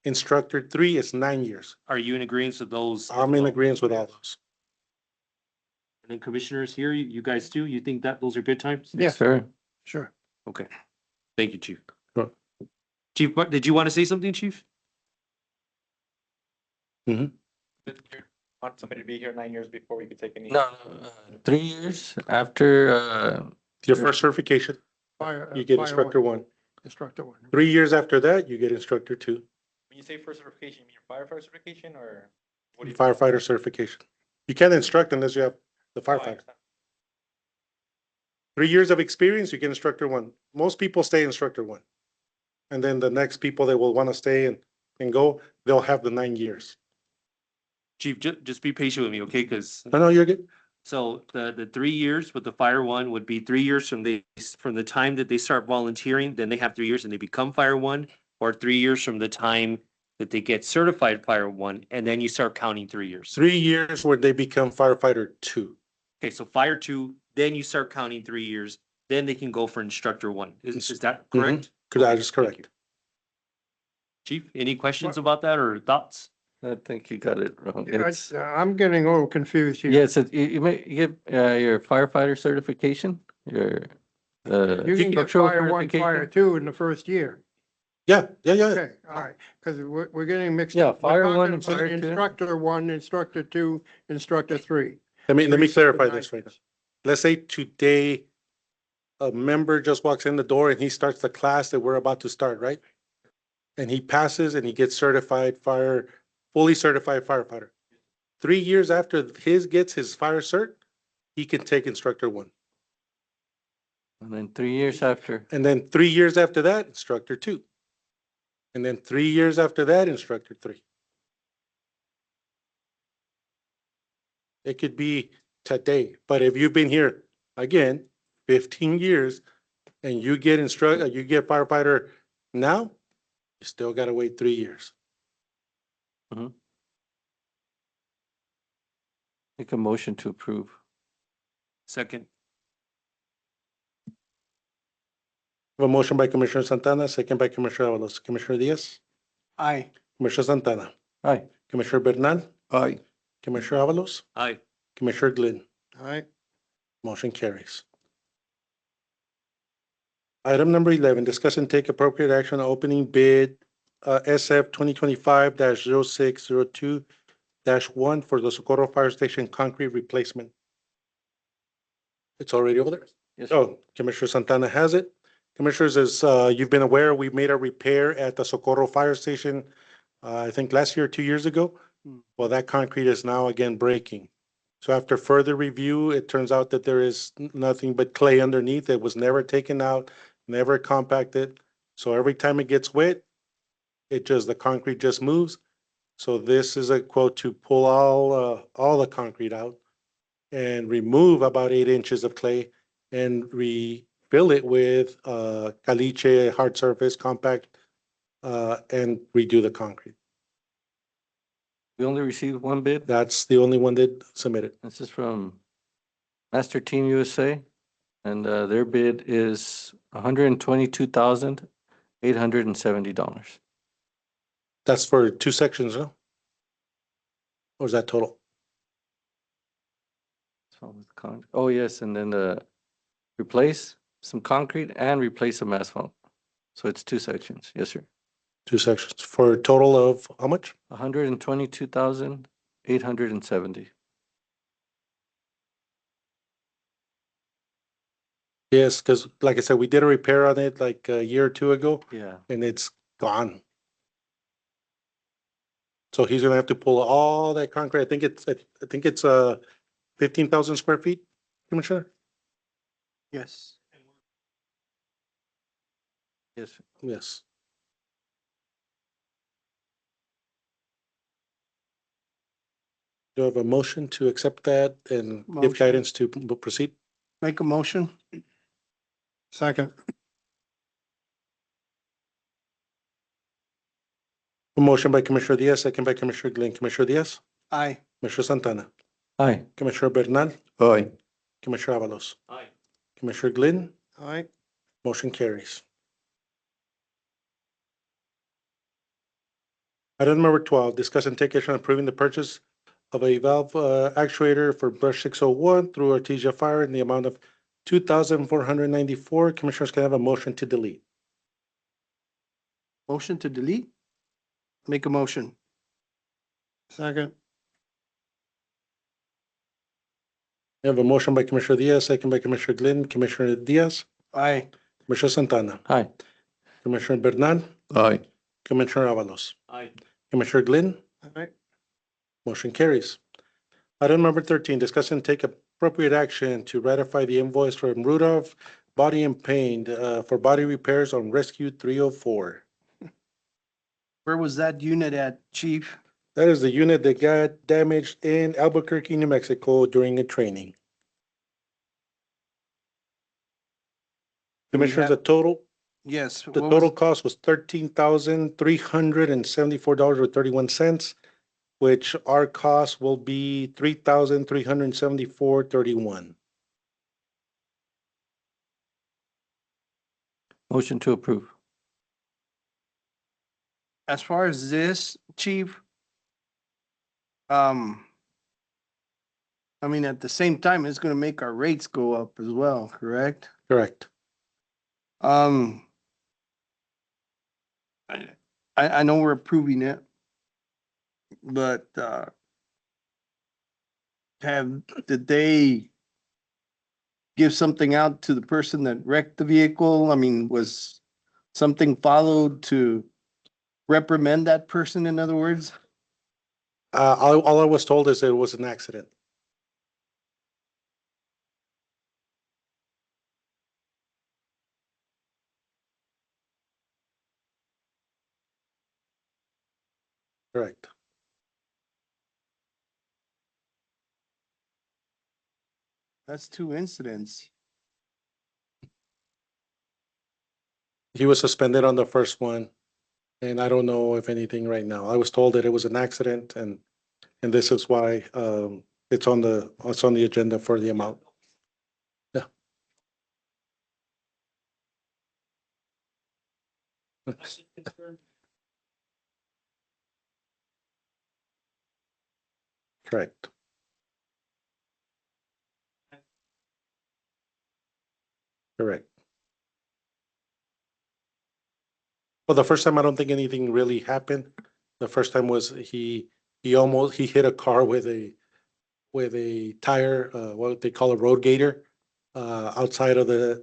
Instructor 3 is 9 years. Are you in agreement with those? as I'm in well? agreement with all those. And then commissioners here, you guys too, you think that those are good times? Yeah. Sir, Sure. Okay. Thank you, Chief. Sure. Chief, did you want to say something, Chief? Want somebody to be here 9 years before we could take any? no, 3 years after, Your first certification, Fire. you get fire instructor 1. Instructor 1. 3 years after that, you get instructor 2, When you say first certification, you mean your firefighter certification or? what do you- firefighter certification. You can't instruct unless you have the Oh, I firefighter. understand. 3 years of experience, you get instructor 1. Most people stay instructor 1. And then the next people that will want to stay and go, they'll have the 9 years. Chief, just be patient with me, okay? Because No, you're good. so the 3 years with the fire one would be 3 years from the time that they start volunteering, then they have 3 years and they become fire one, or 3 years from the time that they get certified fire one, and then you start counting 3 years. 3 years where they become firefighter 2. Okay, so fire two, then you start counting 3 years, then they can go for instructor one. Is that correct? That is Thank you. correct. Chief, any questions about that or thoughts? I think you got it wrong. Yeah, It's, I'm getting a little confused here. yes, you get, your firefighter certification, your, You can get structural fire 1, fire certification. 2 in the first year. Yeah. Okay, all right, because we're getting mixed Yeah, up. We're fire talking 1 and about fire 2. Instructor 1, instructor 2, instructor 3. Let me 3, 6, clarify 9 this right now. years. Let's say today, a member just walks in the door and he starts the class that we're about to start, right? And he passes and he gets certified fully certified firefighter. 3 years after gets his fire cert, he can take instructor 1. And then 3 years after, And then 3 years after that, instructor 2. And then 3 years after that, instructor 3. It could be today, but if you've been here, again, 15 years, and you get firefighter now, you still gotta wait 3 years. make a motion to approve. Second, A motion by Commissioner Santana, second by Commissioner Avalos. Commissioner Diaz, Aye. Commissioner Santana, Aye. Commissioner Bernal, Aye. Commissioner Avalos, aye. Commissioner Glenn. All right, Motion carries. Item number 11, discuss and take appropriate action on opening bid SF 2025-0602-1 for the Socorro Fire Station concrete replacement. It's already over there? Yes, sir. Oh, Commissioner Santana has it. Commissioners, as you've been aware, we made a repair at the Socorro Fire Station, I think last year, 2 years ago. Well, that concrete is now again breaking. So after further review, it turns out that there is nothing but clay underneath. It was never taken out, never compacted. So every time it gets wet, the concrete just moves. So this is a quote to pull all the concrete out and remove about 8 inches of clay and refill it with caliche, hard surface, compact, and redo the concrete. We only received one bid. That's the only one that submitted. This is from Master Team USA, and their bid is $122,870. That's for 2 sections, no? Or is that total? Oh, yes, and then replace some concrete and replace some asphalt. So it's 2 sections. Yes, sir. 2 sections for a total of how much? $122,870. Yes, because like I said, we did a repair on it like a year or two ago Yeah. and it's gone. So he's gonna have to pull all that concrete. I think it's 15,000 square feet, Commissioner? Yes. Yes. Yes. Do I have a motion to accept that and give Motion. guidance to proceed? Make a motion? Second, A motion by Commissioner Diaz, second by Commissioner Glenn. Commissioner Diaz, Aye. Commissioner Santana, Aye. Commissioner Bernal, Aye. Commissioner Avalos, Aye. Commissioner Glenn, aye, motion carries. Item number 12, discuss and take action on approving the purchase of a valve actuator for brush 601 through Artesia Fire in the amount of 2,494. Commissioners can I have a motion to delete. Motion to delete? Make a motion. second, I have a motion by Commissioner Diaz, second by Commissioner Glenn. Commissioner Diaz, Aye. Commissioner Santana, Aye. Commissioner Bernal, Aye. Commissioner Avalos, Aye. Commissioner Glenn, aye, motion carries. Item number 13, discuss and take appropriate action to ratify the invoice from Rudolph Body and Paint for body repairs on Rescue 304. Where was that unit at, chief? That is the unit that got damaged in Albuquerque, New Mexico during a training. Commissioners, Yes. the total cost was $13,374.31, which our cost will be $3,374.31. Motion to approve. As far as this, chief, I mean, at the same time, it's gonna make our rates go up as well, correct? Correct. Um, I know we're approving it, but, did they give something out to the person that wrecked the vehicle? I mean, was something followed to reprimand that person, in other words? All I was told is it was an accident. Correct. That's two incidents. He was suspended on the first one, and I don't know if anything right now. I was told that it was an accident, and this is why it's on the agenda for the amount. Yeah. Correct. Correct. Well, the first time, I don't think anything really happened. The first time was he hit a car with a tire, what they call a road gator, outside of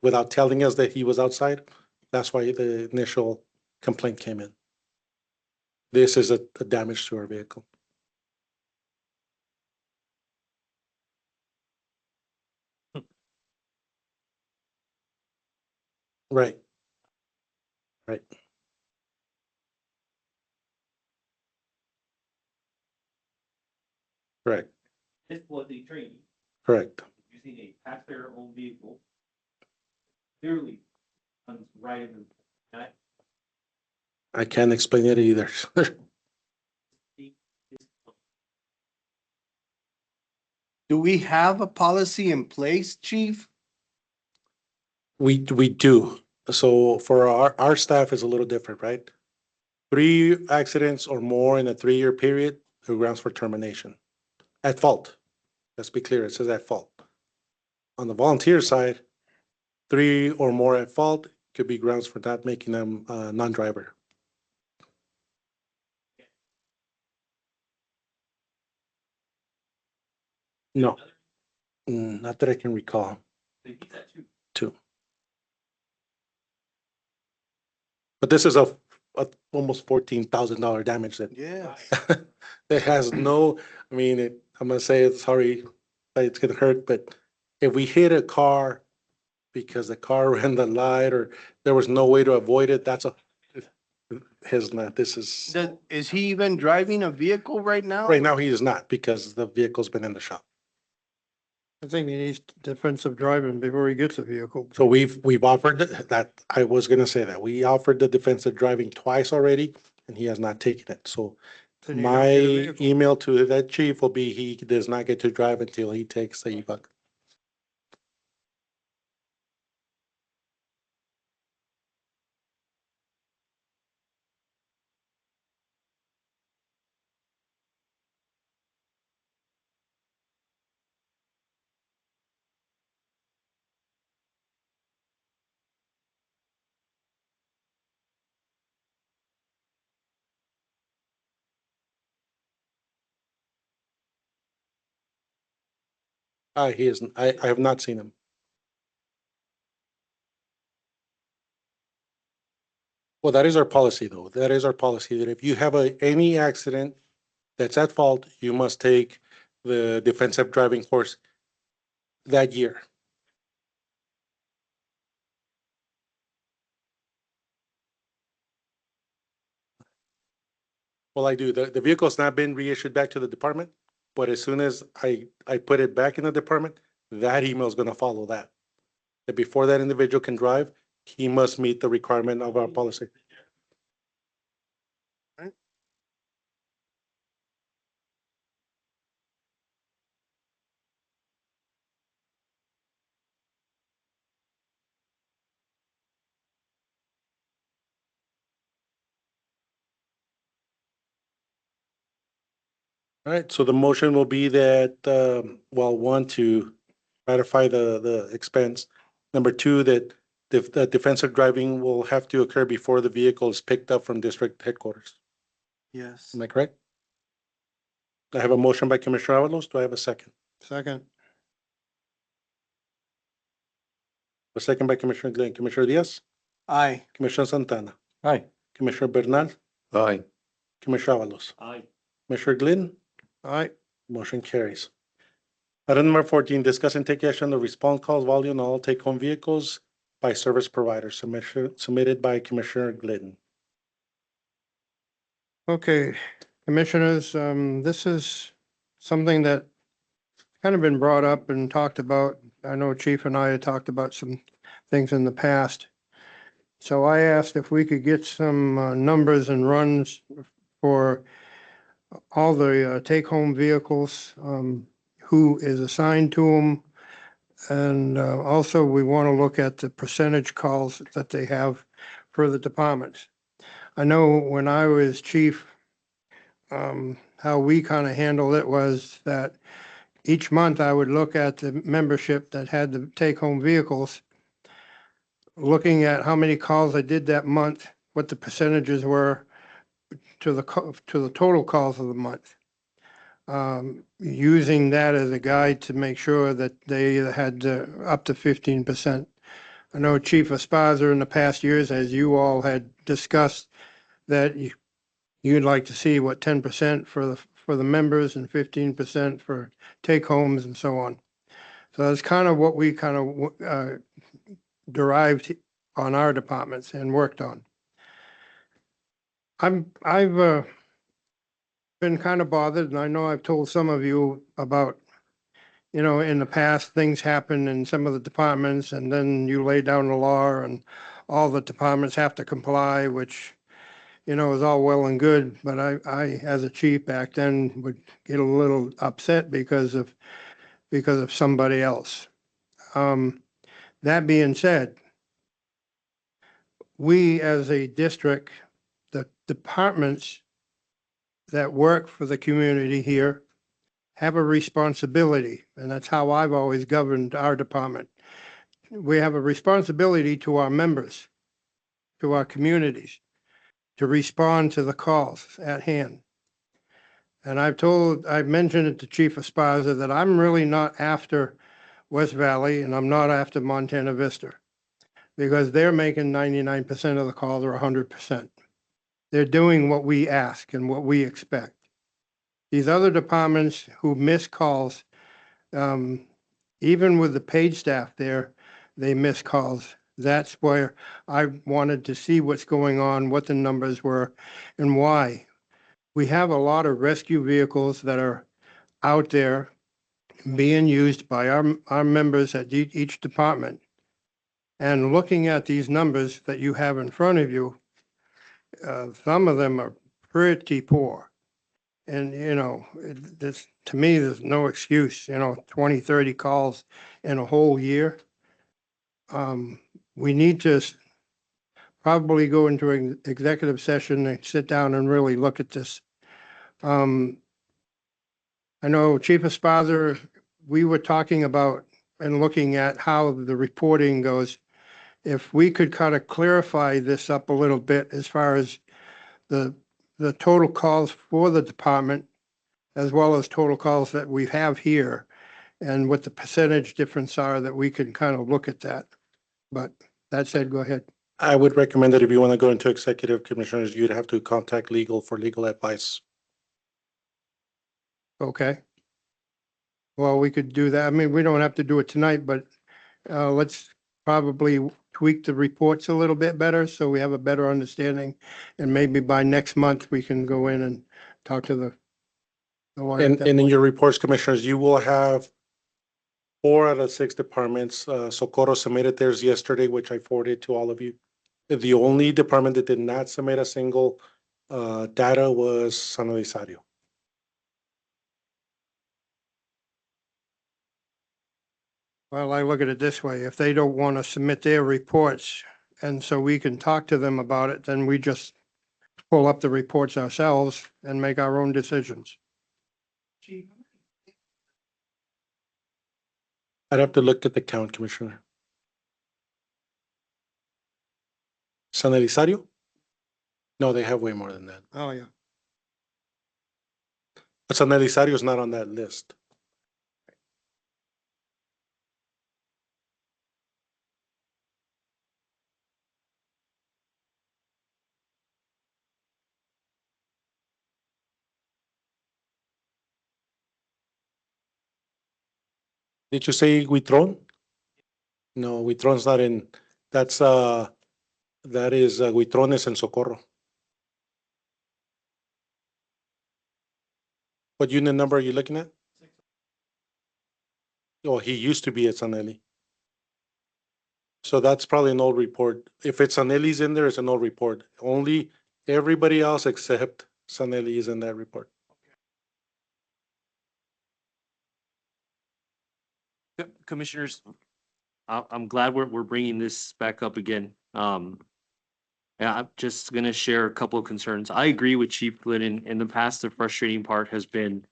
without telling us that he was outside. That's why the initial complaint came in. This is a damage to our vehicle. Right. Right. Correct. This was a training Correct. using a taxpayer-owned vehicle. Clearly, right in the. I can't explain it either. Do we have a policy in place, chief? We do. So for our staff is a little different, right? 3 accidents or more in a 3-year period are grounds for termination. At fault. Let's be clear, it says at fault. On the volunteer side, 3 or more at fault could be grounds for not making them non-driver. No. Not that I can recall. They did that too. But this is a almost $14,000 damage that Yeah. that has no, I mean, I'm gonna say it, sorry, that it's gonna hurt, but if we hit a car because the car ran the light or there was no way to avoid it, that's this is, Is he even driving a vehicle right now? right now he is not because the vehicle's been in the shop. I think he needs defensive driving before he gets a vehicle. So we've offered that, I was gonna say that, we offered the defensive driving twice already and he has not taken it, so Then you don't my get a vehicle. email to that chief will be, he does not get to drive until he takes the e-bug. He isn't, I have not seen him. Well, that is our policy though. That is our policy that if you have any accident that's at fault, you must take the defensive driving course that year. Well, I do. The vehicle's not been reissued back to the department, but as soon as I put it back in the department, that email is gonna follow that. That before that individual can drive, he must meet the requirement of our policy. All right, so the motion will be that, well, one, to ratify the expense. Number two, that the defensive driving will have to occur before the vehicle is picked up from district headquarters. Yes. Am I correct? I have a motion by Commissioner Avalos. Do I have a second? Second, A second by Commissioner Glenn. Commissioner Diaz, Aye. Commissioner Santana, Aye. Commissioner Bernal, Aye. Commissioner Avalos, Aye. Commissioner Glenn, all right, motion carries. Item number 14, discuss and take action on the response calls volume on all take-home vehicles by service providers, submitted by Commissioner Glidden. okay, commissioners, this is something that kind of been brought up and talked about. I know Chief and I had talked about some things in the past. So I asked if we could get some numbers and runs for all the take-home vehicles, who is assigned to them. And also, we want to look at the percentage calls that they have for the departments. I know when I was chief, how we kind of handled it was that each month I would look at the membership that had the take-home vehicles, looking at how many calls I did that month, what the percentages were to the total calls of the month. Using that as a guide to make sure that they had up to 15%. I know Chief Esparza in the past years, as you all had discussed, that you'd like to see what 10% for the members and 15% for take homes and so on. So that's kind of what we kind of derived on our departments and worked on. I've been kind of bothered, and I know I've told some of you about, in the past, things happen in some of the departments, and then you lay down the law and all the departments have to comply, which, is all well and good, but I, as a chief back then, would get a little upset because of somebody else. That being said, we as a district, the departments that work for the community here have a responsibility, and that's how I've always governed our department. We have a responsibility to our members, to our communities, to respond to the calls at hand. And I've mentioned it to Chief Esparza that I'm really not after West Valley and I'm not after Montana Vista. because they're making 99% of the calls or 100%. They're doing what we ask and what we expect. These other departments who miss calls, even with the paid staff there, they miss calls. That's where I wanted to see what's going on, what the numbers were, and why. We have a lot of rescue vehicles that are out there being used by our members at each department. And looking at these numbers that you have in front of you, some of them are pretty poor. And, you know, this, to me, there's no excuse, 20, 30 calls in a whole year. We need to probably go into an executive session and sit down and really look at this. I know Chief Esparza, we were talking about and looking at how the reporting goes. If we could kind of clarify this up a little bit as far as the total calls for the department, as well as total calls that we have here, and what the percentage difference are, that we can kind of look at that. But that said, go ahead. I would recommend that if you want to go into executive, commissioners, you'd have to contact legal for legal advice. Okay. Well, we could do that. I mean, we don't have to do it tonight, but let's probably tweak the reports a little bit better so we have a better understanding. And maybe by next month, we can go in and talk to the one. And in your reports, commissioners, you will have 4 out of 6 departments. Socorro submitted theirs yesterday, which I forwarded to all of you. The only department that did not submit a single data was San Elizario. Well, I look at it this way, if they don't want to submit their reports, and so we can talk to them about it, then we just pull up the reports ourselves and make our own decisions. I'd have to look at the count, Commissioner. San Elizario? No, they have way more than that. Oh, yeah. But San Elizario is not on that list. Did you say Huitron? No, Huitron's not in, that is Huitrones and Socorro. What unit number are you looking at? Oh, he used to be at San Eli. So that's probably an old report. If it's San Eli's in there, it's an old report. Only everybody else except San Eli is in that report. Commissioners, I'm glad we're bringing this back up again. And I'm just gonna share a couple of concerns. I agree with Chief Glidden. In the past, the frustrating part has been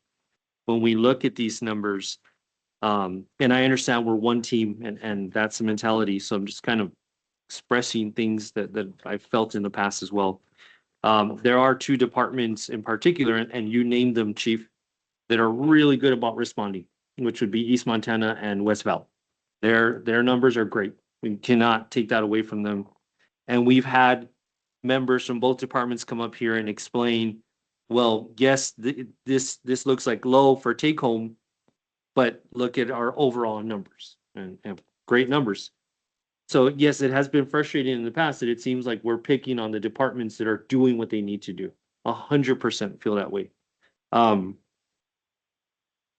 when we look at these numbers, and I understand we're one team and that's the mentality. So I'm just kind of expressing things that I've felt in the past as well. There are 2 departments in particular, and you named them, Chief, that are really good about responding, which would be East Montana and West Val. Their numbers are great. We cannot take that away from them. And we've had members from both departments come up here and explain, well, yes, this looks like low for take home, but look at our overall numbers and great numbers. So yes, it has been frustrating in the past that it seems like we're picking on the departments that are doing what they need to do. 100% feel that way.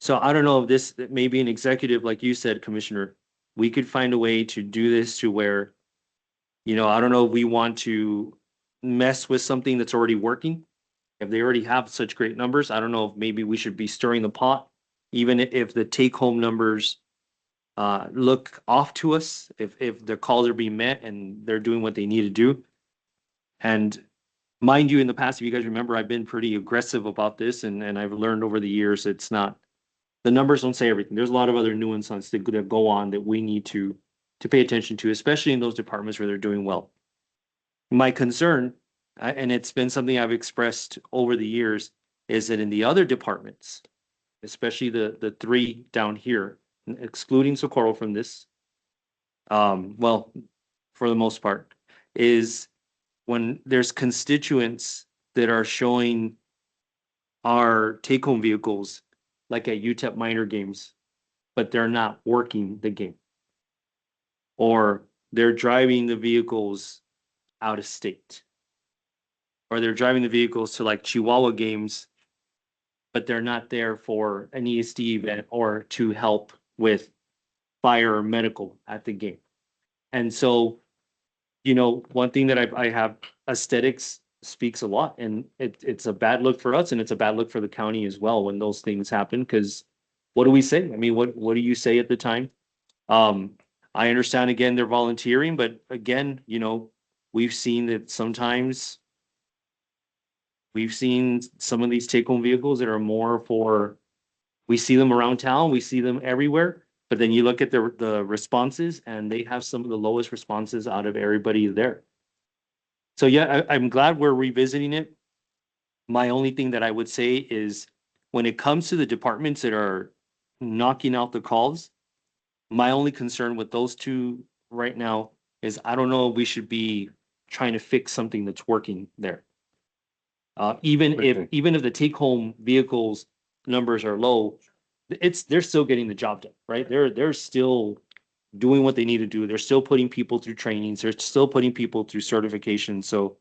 So I don't know if this, maybe an executive, like you said, Commissioner, we could find a way to do this to where, I don't know if we want to mess with something that's already working. If they already have such great numbers, I don't know if maybe we should be stirring the pot, even if the take home numbers look off to us, if the calls are being met and they're doing what they need to do. And mind you, in the past, if you guys remember, I've been pretty aggressive about this and I've learned over the years, it's not, the numbers don't say everything. There's a lot of other nuances that go on that we need to pay attention to, especially in those departments where they're doing well. My concern, and it's been something I've expressed over the years, is that in the other departments, especially the 3 down here, excluding Socorro from this, for for the most part, is when there's constituents that are showing our take-home vehicles, like at UTEP minor games, but they're not working the game. Or they're driving the vehicles out of state. Or they're driving the vehicles to like Chihuahua games, but they're not there for an ESD event or to help with fire or medical at the game. And so, you know, one thing that I have, aesthetics speaks a lot, and it's a bad look for us and it's a bad look for the county as well when those things happen, because what do we say? I mean, what do you say at the time? I understand, again, they're volunteering, but again, you know, we've seen that sometimes we've seen some of these take-home vehicles that are more for, we see them around town, we see them everywhere, but then you look at the responses and they have some of the lowest responses out of everybody there. So yeah, I'm glad we're revisiting it. My only thing that I would say is when it comes to the departments that are knocking out the calls, my only concern with those two right now is I don't know if we should be trying to fix something that's working there. Even if the take-home vehicles numbers are low, they're still getting the job done, right? They're still doing what they need to do. They're still putting people through trainings. They're still putting people through certification. So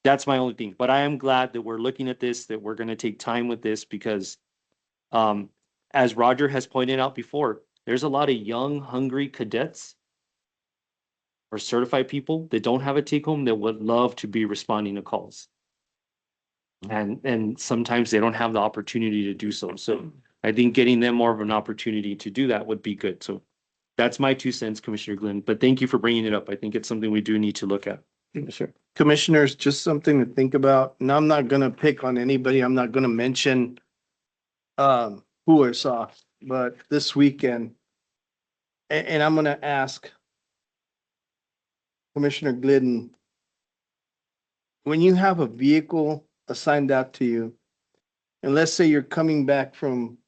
that's my only thing. But I am glad that we're looking at this, that we're going to take time with this, because as Roger has pointed out before, there's a lot of young, hungry cadets or certified people that don't have a take-home that would love to be responding to calls. And sometimes they don't have the opportunity to do so. So I think getting them more of an opportunity to do that would be good. So that's my 2 cents, Commissioner Glenn, but thank you for bringing it up. I think it's something we do need to look at. Sure. Commissioners, just something to think about, and I'm not gonna pick on anybody, I'm not gonna mention who I saw, but this weekend, and I'm gonna ask Commissioner Glidden, when you have a vehicle assigned out to you, and let's say you're coming back from,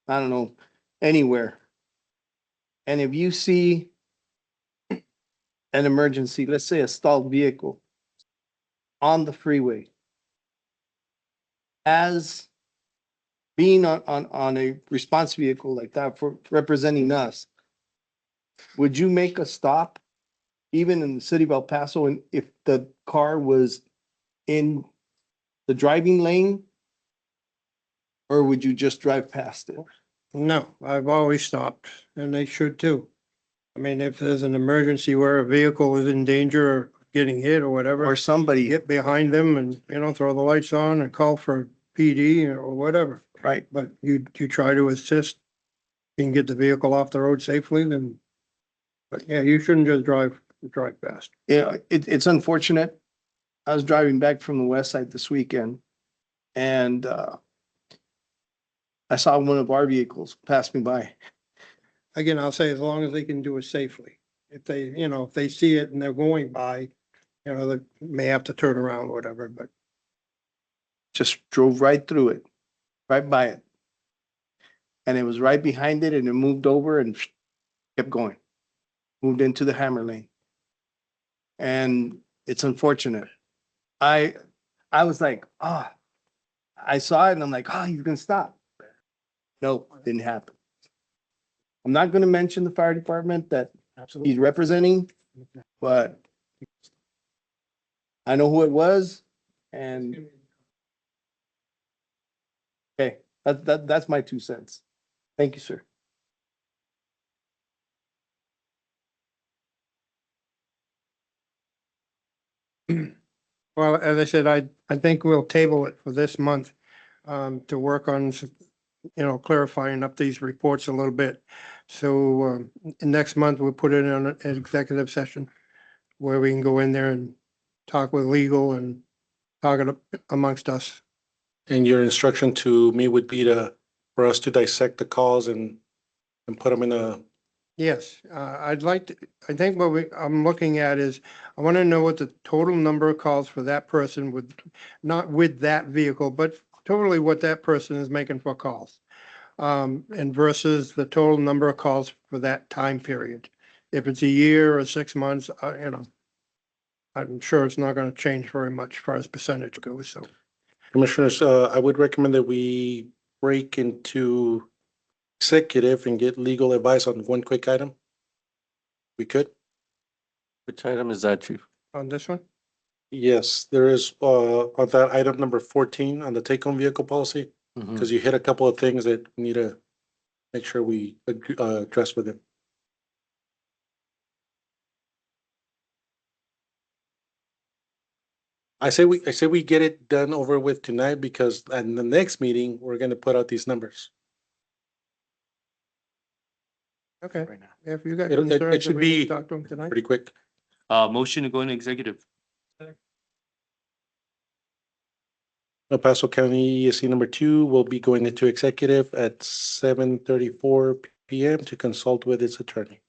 I don't know, anywhere, and if you see an emergency, let's say a stalled vehicle on the freeway, as being on a response vehicle like that for representing us, would you make a stop even in the city of El Paso, and if the car was in the driving lane? Or would you just drive past it? No, I've always stopped, and they should too. I mean, if there's an emergency where a vehicle is in danger or getting hit or whatever, Or somebody, get behind them and, you know, throw the lights on and call for PD or whatever. right? But you try to assist and get the vehicle off the road safely, then, but yeah, you shouldn't just drive fast. Yeah, it's unfortunate. I was driving back from the west side this weekend, and I saw one of our vehicles pass me by. Again, I'll say as long as they can do it safely. If they, you know, if they see it and they're going by, you know, they may have to turn around or whatever, but Just drove right through it, right by it. And it was right behind it, and it moved over and kept going. Moved into the hammer lane. And it's unfortunate. I was like, I saw it and I'm like, he's gonna stop. No, didn't happen. I'm not gonna mention the fire department that he's representing, but I know who it was, and okay, that's my 2 cents. Thank you, sir. well, as I said, I think we'll table it for this month to work on, you know, clarifying up these reports a little bit. So next month, we'll put it on an executive session where we can go in there and talk with legal and talk it amongst us. And your instruction to me would be for us to dissect the calls and put them in a, Yes, I'd like to, I think what I'm looking at is, I want to know what the total number of calls for that person with, not with that vehicle, but totally what that person is making for calls. And versus the total number of calls for that time period. if it's a year or 6 months, I'm sure it's not gonna change very much as far as percentage goes, so. Commissioners, I would recommend that we break into executive and get legal advice on one quick item. We could? Which item is that, Chief? On this one? Yes, there is, on that item number 14 on the take-home vehicle policy, Mhm. because you hit a couple of things that need to make sure we address with them. I say we get it done over with tonight because in the next meeting, we're gonna put out these numbers. Okay, Right now. if you got It concerns, should we need to be talk to them tonight. pretty quick. Motion to go into executive. El Paso County ESC number 2 will be going into executive at 7:34 PM to consult with its attorney.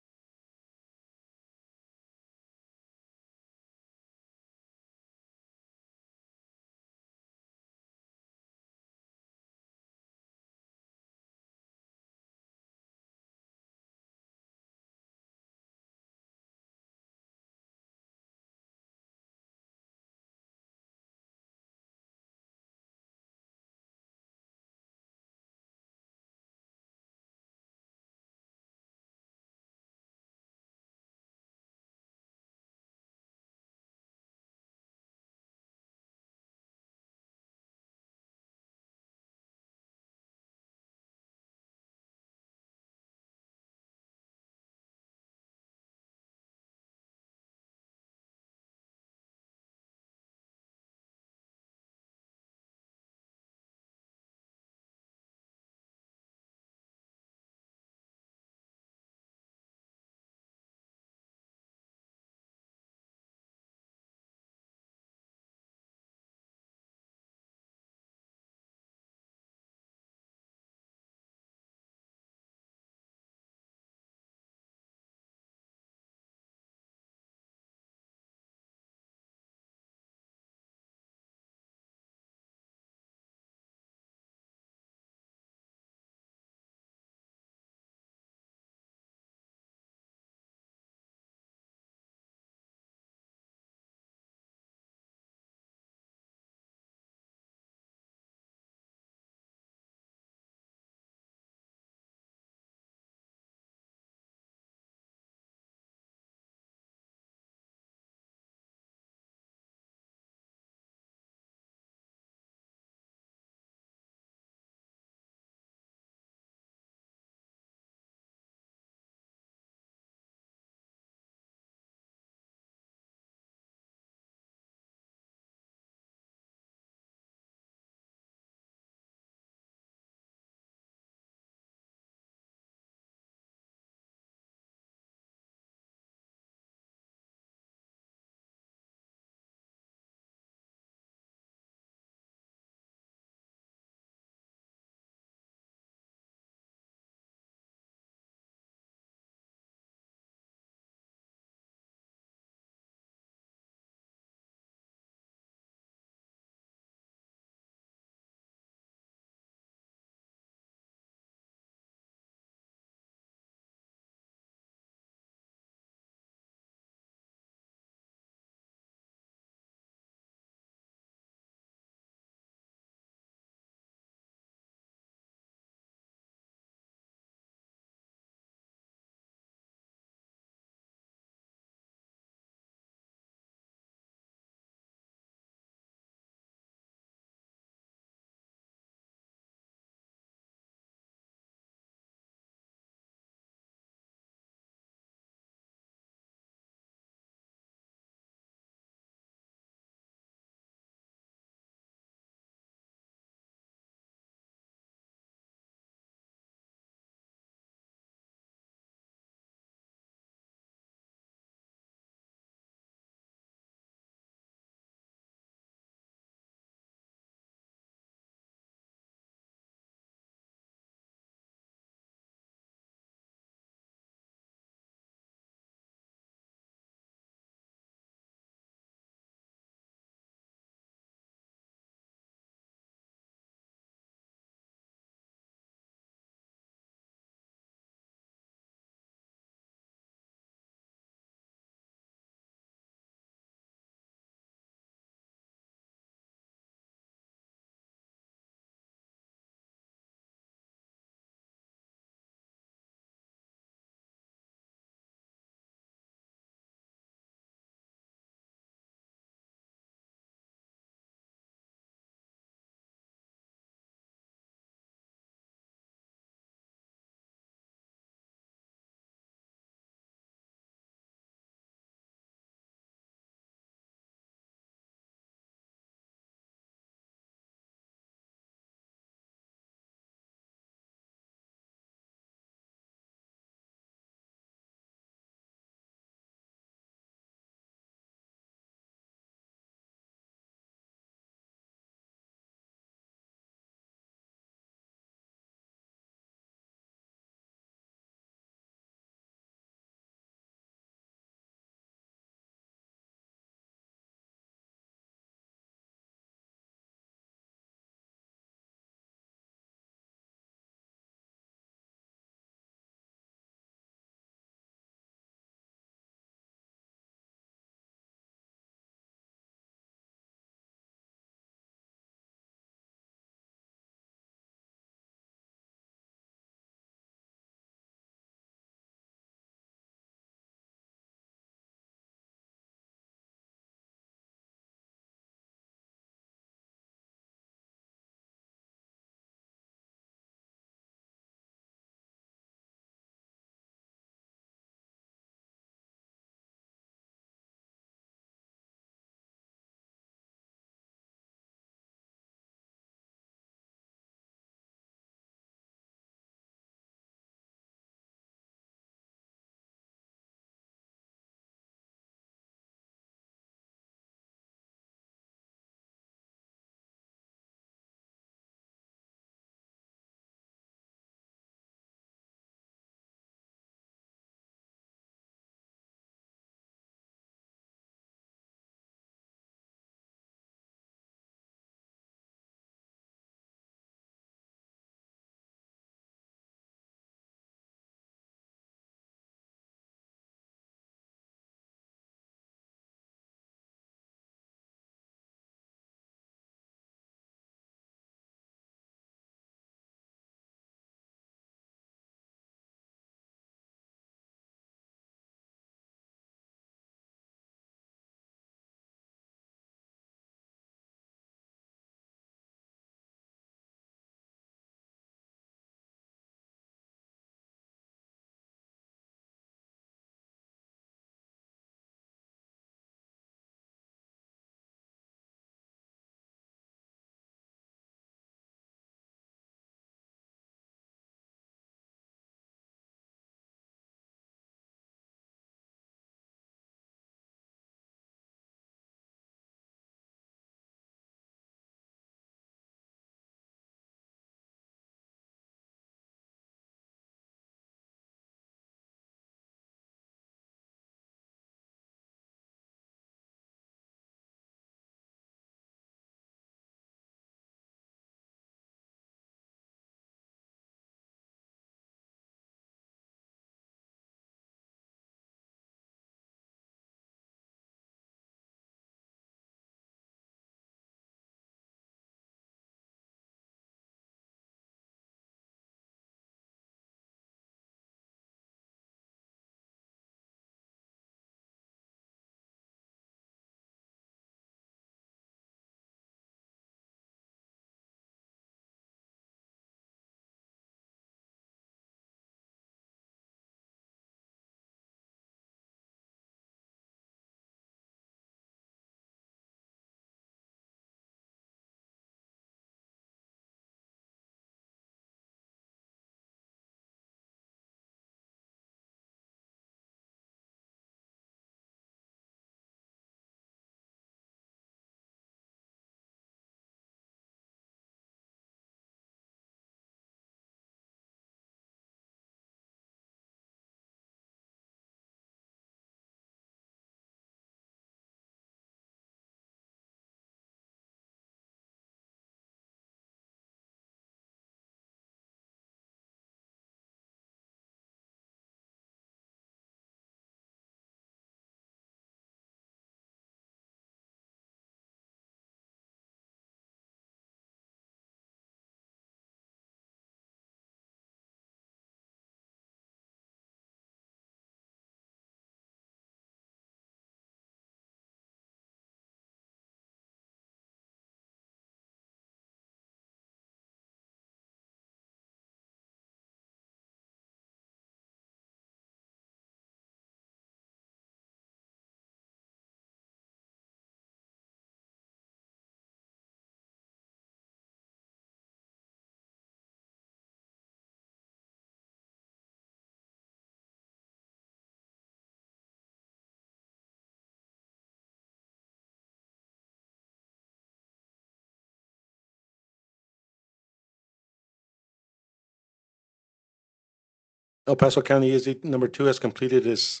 El Paso County ESD number 2 has completed its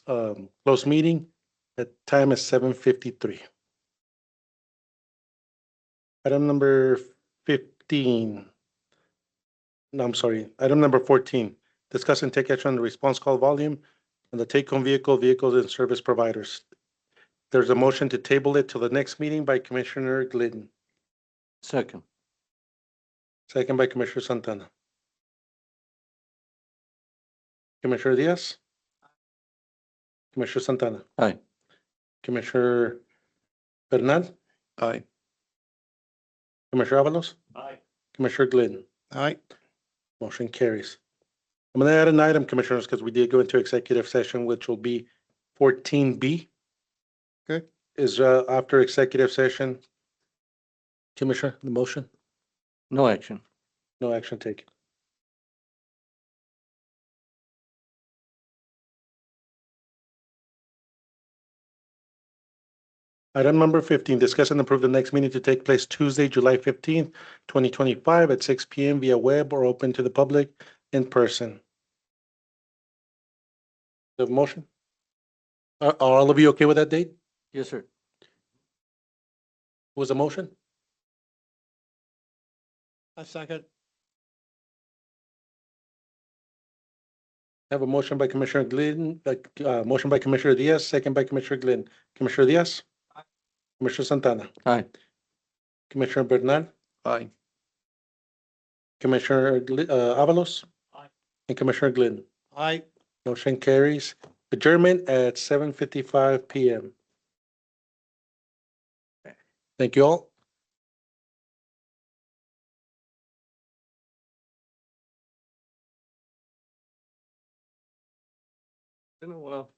closed meeting. The time is 7:53. Item number 15. No, I'm sorry. Item number 14, discuss and take action on the response call volume and the take-home vehicles and service providers. There's a motion to table it till the next meeting by Commissioner Glidden, Second. second by Commissioner Santana. Commissioner Diaz? Commissioner Santana? Aye. Commissioner Bernal? Aye. Commissioner Avalos? Aye. Commissioner Glidden? Aye. Motion carries. I'm gonna add an item, Commissioners, because we did go into executive session, which will be 14B. Okay. Is after executive session. Commissioner, the motion, No action. no action taken. Item number 15, discuss and approve the next meeting to take place Tuesday, July 15th, 2025 at 6 PM via web or open to the public in person. The motion? Are all of you okay with that date? Yes, sir. Was the motion? A second. I have a motion by Commissioner Glidden, motion by Commissioner Diaz, second by Commissioner Glidden. Commissioner Diaz? Commissioner Santana? Aye. Commissioner Bernal? Aye. Commissioner Avalos? Aye. And Commissioner Glidden. Aye. Motion carries. Adjournment at 7:55 PM. Thank you all. Been a while.